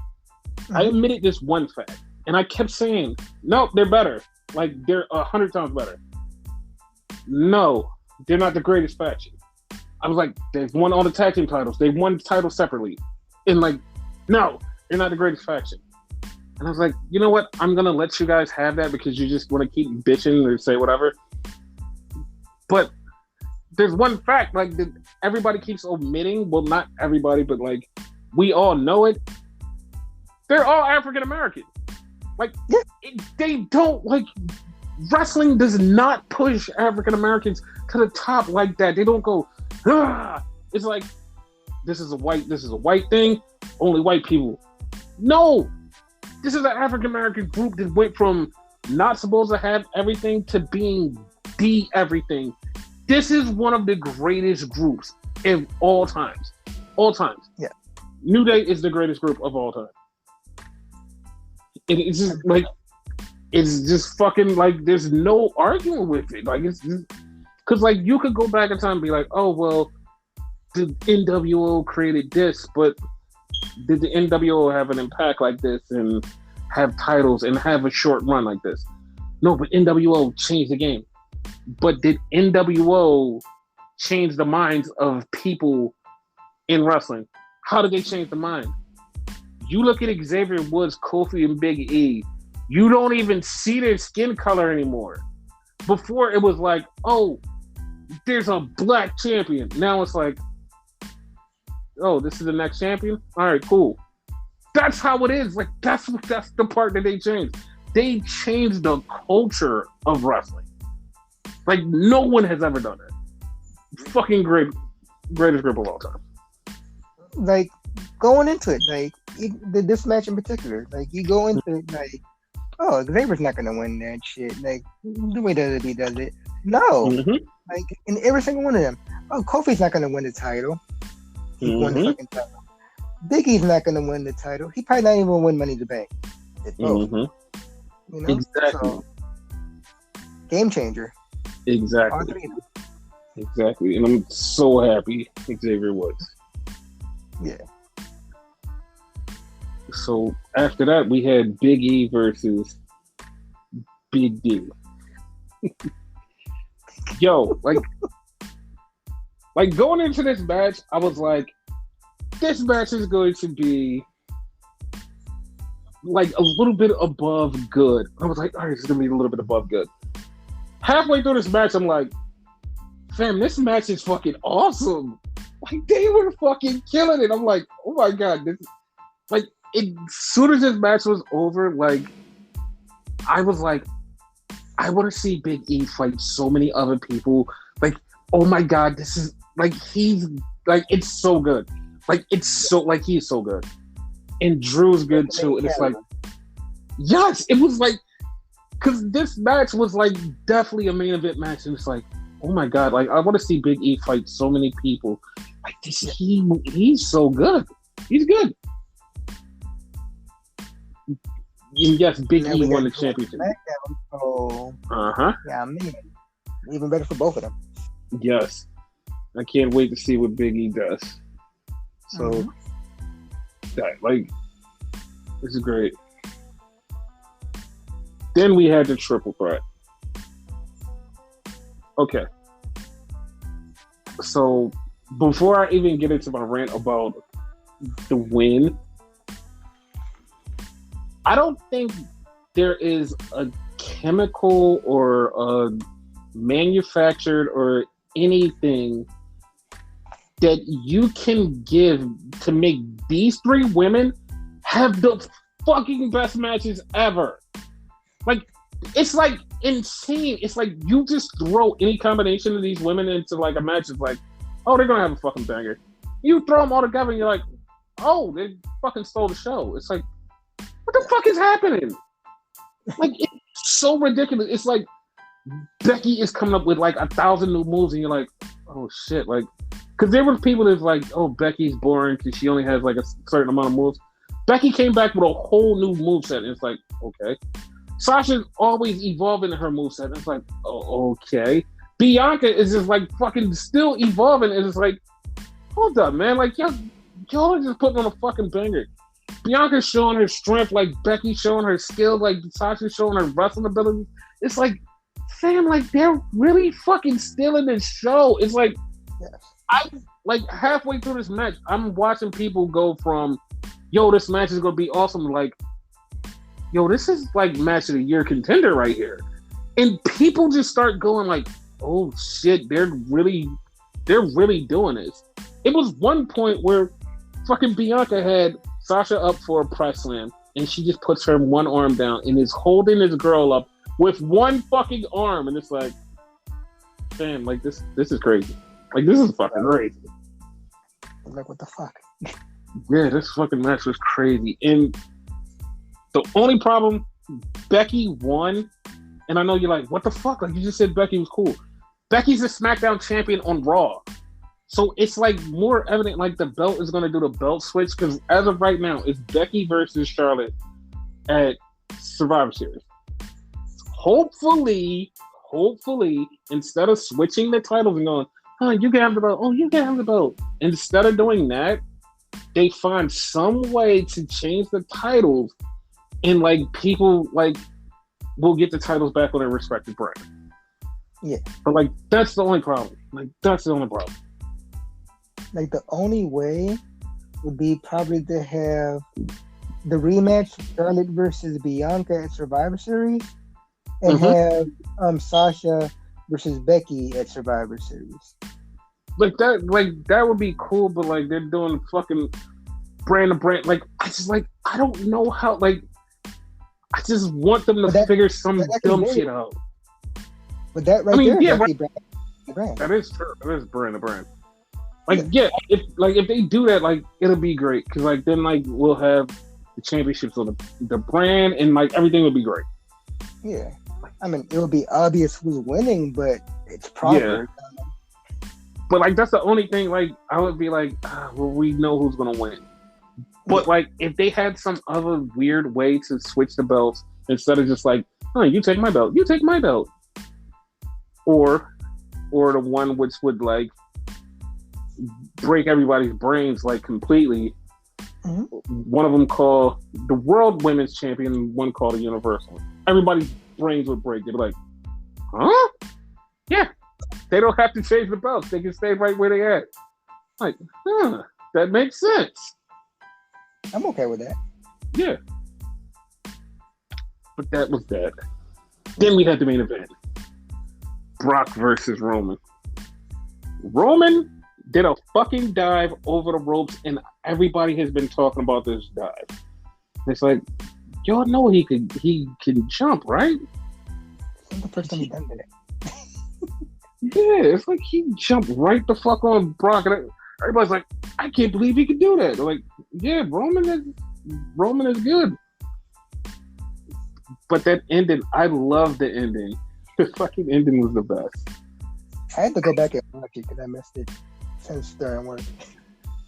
I omitted this one fact. And I kept saying, no, they're better. Like, they're 100 times better. No, they're not the greatest faction. I was like, they've won all the tag team titles. They won the titles separately. And like, no, they're not the greatest faction. And I was like, you know what? I'm going to let you guys have that because you just want to keep bitching or say whatever. But there's one fact, like, that everybody keeps omitting. Well, not everybody, but like, we all know it. They're all African American. Like, they don't, like, Wrestling does not push African Americans to the top like that. They don't go, ah. It's like, this is a white thing, only white people. No, this is an African American group that went from not supposed to have everything to being the everything. This is one of the greatest groups of all times. All times. Yeah. New Day is the greatest group of all time. It's just like, it's just fucking like, there's no arguing with it. Like, it's just, because like you could go back in time and be like, oh well, the NWO created this, but did the NWO have an impact like this and have titles and have a short run like this? No, but NWO changed the game. But did NWO change the minds of people in wrestling? How did they change the mind? You look at Xavier Woods, Kofi, and Big E, you don't even see their skin color anymore. Before it was like, oh, there's a black champion. Now it's like, oh, this is the next champion? All right, cool. That's how it is. Like, that's the part that they changed. They changed the culture of wrestling. Like, no one has ever done it. Fucking greatest group of all time. Like, going into it, like, this match in particular, like, you go into it, like, oh, Xavier's not going to win that shit. Like, the way WWE does it. No. Mm-hmm. Like, in every single one of them. Oh, Kofi's not going to win the title. He won the fucking title. Big E's not going to win the title. He probably not even going to win Money in the Bank. You know? Exactly. So, game changer. Exactly. Exactly. And I'm so happy Xavier Woods. Yeah. So after that, we had Big E versus Big D. Yo, like going into this match, I was like, this match is going to be like a little bit above good. I was like, all right, it's going to be a little bit above good. Halfway through this match, I'm like, fam, this match is fucking awesome. Like, they were fucking killing it. I'm like, oh my God. This, like, as soon as this match was over, like, I was like, I want to see Big E fight so many other people. Like, oh my God, this is, like, he's, like, it's so good. Like, it's so, like, he's so good. And Drew's good too. And it's like, yes, it was like, because this match was, like, definitely a main event match. And it's like, oh my God, like, I want to see Big E fight so many people. Like, this, he's so good. He's good. And yes, Big E won the championship. So, yeah, I mean, even better for both of them. Yes. I can't wait to see what Big E does. So, that, like, this is great. Then we had the triple threat. Okay. So, before I even get into my rant about the win, I don't think there is a chemical or a manufactured or anything that you can give to make these three women have the fucking best matches ever. Like, it's like insane. It's like you just throw any combination of these women into like a match. It's like, oh, they're gonna have a fucking banger. You throw them all together and you're like, oh, they fucking stole the show. It's like, what the fuck is happening? Like, it's so ridiculous. It's like Becky is coming up with like 1,000 new moves, and you're like, oh shit, like, because there were people that's like, oh, Becky's boring because she only has like a certain amount of moves. Becky came back with a whole new moveset, and it's like, okay. Sasha's always evolving in her moveset, and it's like, oh, okay. Bianca is just like fucking still evolving, and it's like, hold up, man, like y'all are just putting on a fucking banger. Bianca's showing her strength, like Becky's showing her skill, like Sasha's showing her wrestling ability. It's like, fam, like they're really fucking stealing this show. It's like, yes. I like halfway through this match, I'm watching people go from, yo, this match is gonna be awesome, like, yo, this is like match of the year contender right here. And people just start going like, oh shit, they're really doing this. It was one point where fucking Bianca had Sasha up for a press slam, and she just puts her one arm down and is holding this girl up with one fucking arm, and it's like, damn, like this is crazy. Like this is fucking crazy. I'm like, what the fuck? Yeah, this fucking match was crazy. And the only problem, Becky won, and I know you're like, what the fuck? Like you just said Becky was cool. Becky's a SmackDown champion on Raw. So it's like more evident like the belt is going to do the belt switch because as of right now, it's Becky versus Charlotte at Survivor Series. Hopefully, instead of switching the titles and going, oh, you can have the belt, oh, you can have the belt. Instead of doing that, they find some way to change the titles and like people like will get the titles back on their respective brand. Yeah. But like that's the only problem. Like that's the only problem. Like the only way would be probably to have the rematch Charlotte versus Bianca at Survivor Series and have Sasha versus Becky at Survivor Series. Like that would be cool, but like they're doing fucking brand to brand. Like I don't know how. Like I just want them to figure some dumb shit out. But that right there, yeah, right. Brand. That is true. That is brand to brand. Like if they do that, like it'll be great because like then like we'll have the championships on the brand and like everything will be great. Yeah, I mean it will be obvious who's winning, but it's proper. Yeah. But like that's the only thing. Like I would be like, well, we know who's gonna win. But like if they had some other weird way to switch the belts instead of just like, oh, you take my belt, you take my belt, or the one which would like break everybody's brains like completely. Mm-hmm. One of them called the World Women's Champion, one called the Universal. Everybody's brains would break. They'd be like, huh? Yeah. They don't have to change the belts. They can stay right where they at. Like, that makes sense. I'm okay with that. Yeah. But that was that. Then we had the main event. Brock versus Roman. Roman did a fucking dive over the ropes, and everybody has been talking about this dive. It's like, y'all know he can jump, right? It's the first time he done that. Yeah, it's like he jumped right the fuck on Brock, and everybody's like, I can't believe he could do that. They're like, yeah, Roman is good. But that ending, I love the ending. The fucking ending was the best. I had to go back and watch it because I missed it since during work.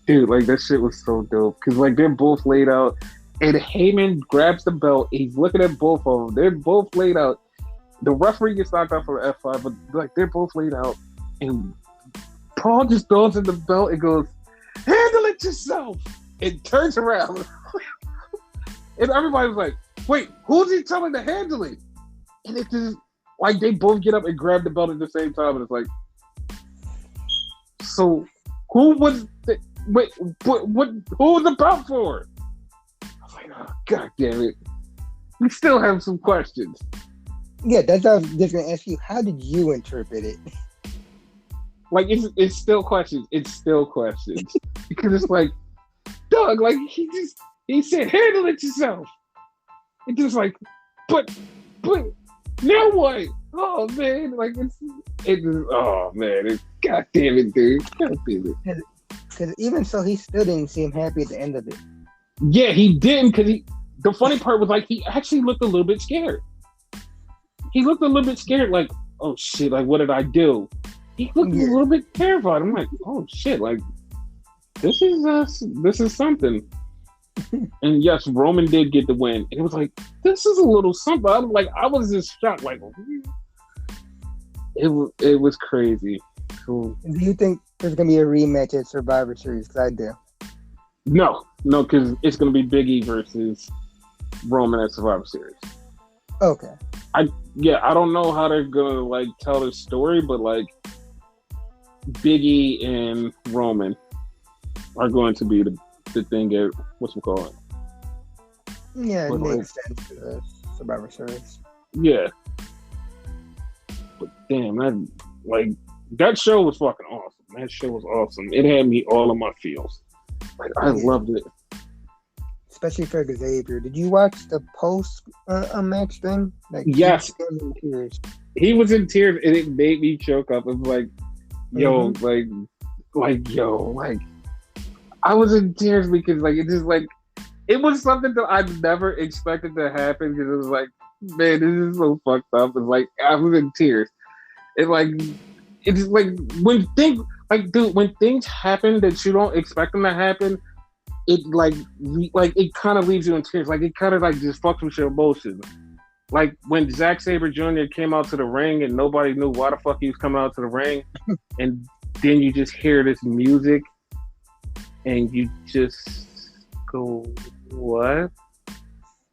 Dude, like that shit was so dope. Because like they're both laid out, and Heyman grabs the belt. He's looking at both of them. They're both laid out. The referee gets knocked out for the F5, but like they're both laid out, and Paul just throws in the belt and goes, "Handle it yourself," and turns around, and everybody was like, "Wait, who's he telling to handle it?" And it just like they both get up and grab the belt at the same time, and it's like, so who was the wait? What? Who was the belt for? I was like, oh god damn it! We still have some questions. Yeah, that's what I was just gonna ask you. How did you interpret it? Like it's still questions. It's still questions because it's like, Doug, like he said, handle it yourself. It's just like, but now what? Oh man, like it's oh man, god damn it, dude, god damn it. Because even so, he still didn't seem happy at the end of it. Yeah, he didn't. Because the funny part was like he actually looked a little bit scared. He looked a little bit scared, like, oh shit, like what did I do? He looked a little bit terrified. I'm like, oh shit, like this is something. And yes, Roman did get the win. And it was like, this is a little something. I was just shocked, like it was crazy. So, do you think there's gonna be a rematch at Survivor Series? Because I do. No, because it's gonna be Big E versus Roman at Survivor Series. Okay. I don't know how they're gonna like tell the story, but like Big E and Roman are going to be the thing at what's it called? Yeah, it makes sense for the Survivor Series. Yeah. But damn, that show was fucking awesome. That show was awesome. It had me all in my feels. Like I loved it. especially for Xavier. Did you watch the post match thing? Like, yes, he was in tears, and it made me choke up. It was like, yo, like, I was in tears because like it just like it was something that I never expected to happen because it was like, man, this is so fucked up. It's like I was in tears. It like it's like when things like dude, when things happen that you don't expect them to happen, it like it kind of leaves you in tears. Like it kind of like just fucks with your emotions. Like when Zack Sabre Jr. came out to the ring and nobody knew why the fuck he was coming out to the ring, and then you just hear this music, and you just go, what?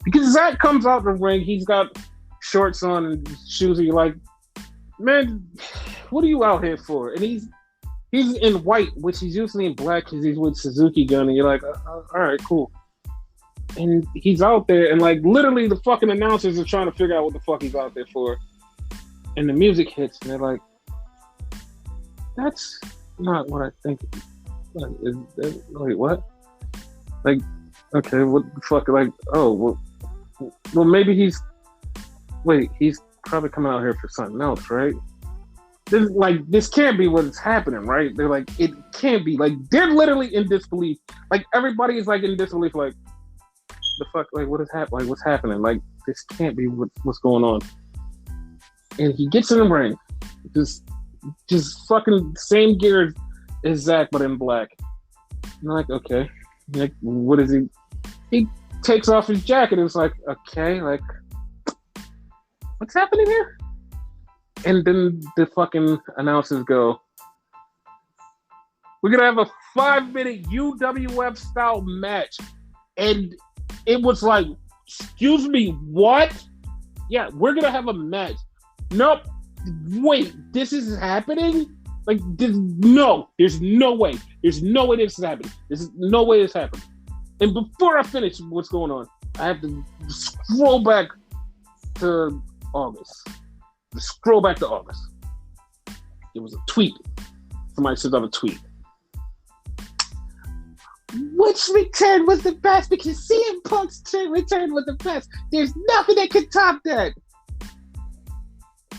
Because Zack comes out the ring, he's got shorts on and shoes, and you're like, man, what are you out here for? And he's in white, which he's usually in black because he's with Suzuki Gun, and you're like, all right, cool. And he's out there, and like literally the fucking announcers are trying to figure out what the fuck he's out there for. And the music hits, and they're like, that's not what I think. Like, wait, what? Like, okay, what the fuck? Like, oh, well, maybe he's probably coming out here for something else, right? This can't be what's happening, right? They're like, it can't be. Like, they're literally in disbelief. Like, everybody is like in disbelief. Like, the fuck? Like, what is happening? Like, what's happening? Like, this can't be what's going on. And he gets in the ring, just fucking same gear as Zack, but in black. And I'm like, okay, like, what is he? He takes off his jacket. And it's like, okay, like, what's happening here? And then the fucking announcers go, we're gonna have a 5-minute UWF style match. And it was like, excuse me, what? Yeah, we're gonna have a match. Nope. Wait, this is happening? Like, there's no way. There's no way this is happening. There's no way this happened. And before I finish what's going on, I have to scroll back to August. Scroll back to August. It was a tweet. Somebody sent out a tweet. Which return was the best? Because CM Punk's return was the best. There's nothing that could top that.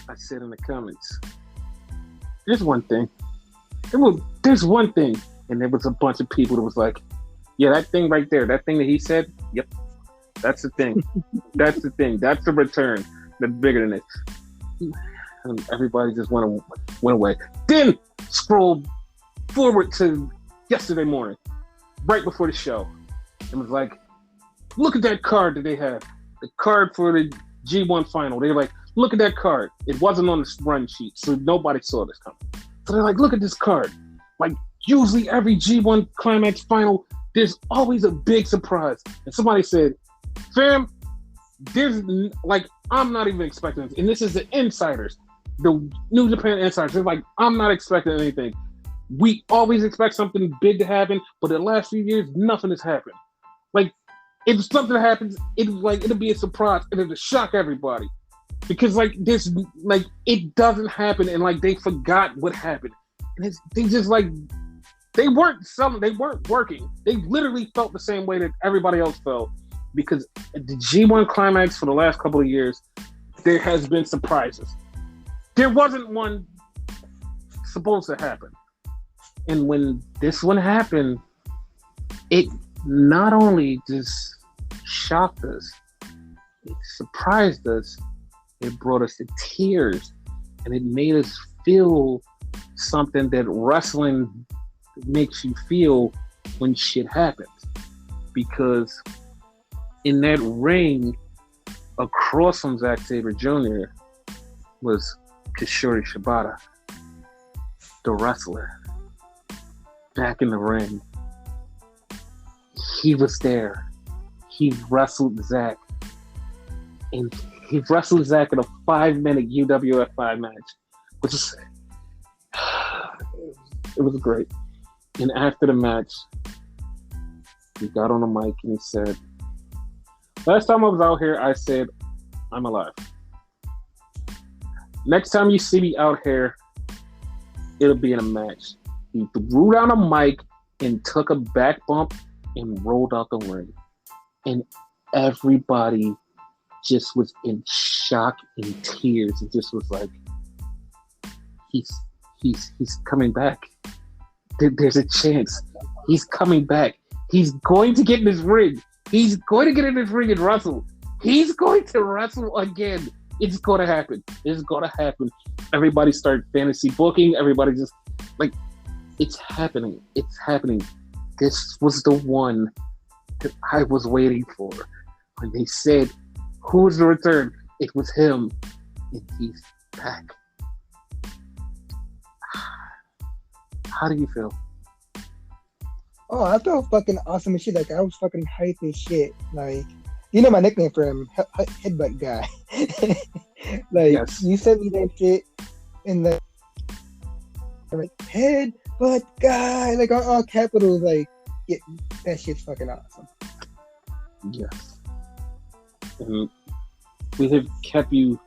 I said in the comments, there's one thing. There's one thing. And there was a bunch of people that was like, yeah, that thing right there, that thing that he said, yep, that's the thing. That's the thing. That's the return. That's bigger than it. And everybody just went away. Then scroll forward to yesterday morning, right before the show. It was like, look at that card that they have. The card for the G1 final. They were like, look at that card. It wasn't on the run sheet, so nobody saw this coming. So they're like, look at this card. Like, usually every G1 Climax final, there's always a big surprise. And somebody said, fam, there's, like, I'm not even expecting this. And this is the insiders, the New Japan insiders. They're like, I'm not expecting anything. We always expect something big to happen, but in the last few years, nothing has happened. Like, if something happens, it'll be a surprise and it'll shock everybody. Because like this, like it doesn't happen, and like they forgot what happened, and they just like they weren't working. They literally felt the same way that everybody else felt, because at the G1 Climax for the last couple of years, there has been surprises. There wasn't one supposed to happen, and when this one happened, it not only just shocked us, it surprised us. It brought us to tears, and it made us feel something that wrestling makes you feel when shit happens. Because in that ring, across from Zack Sabre Jr. was Kishore Shibata, the wrestler, back in the ring. He was there. He wrestled Zack, and he wrestled Zack in a 5-minute UWF 5 match, which is, it was great. And after the match, he got on the mic and he said, last time I was out here, I said, I'm alive. Next time you see me out here, it'll be in a match. He threw down a mic and took a back bump and rolled out the ring. and everybody just was in shock and tears. It just was like, he's coming back. There's a chance. He's coming back. He's going to get in his ring. He's going to get in his ring and wrestle. He's going to wrestle again. It's going to happen. It's going to happen. Everybody started fantasy booking. Everybody just like, it's happening. It's happening. This was the one that I was waiting for. When they said, who's the return? It was him. And he's back. How do you feel? Oh, I felt fucking awesome as shit. Like, I was fucking hype as shit. Like, you know my nickname for him, Headbutt Guy. Like, yes. You sent me that shit in the like, Headbutt Guy, like all capitals. Like, yeah, that shit's fucking awesome. Yes. And we have kept you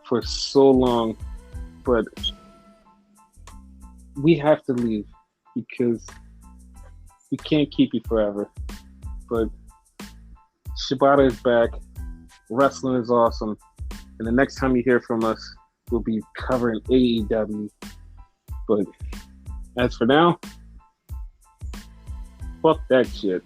for so long, but we have to leave because we can't keep you forever. But Shibata is back. Wrestling is awesome. And the next time you hear from us, we'll be covering AEW. But as for now, fuck that shit.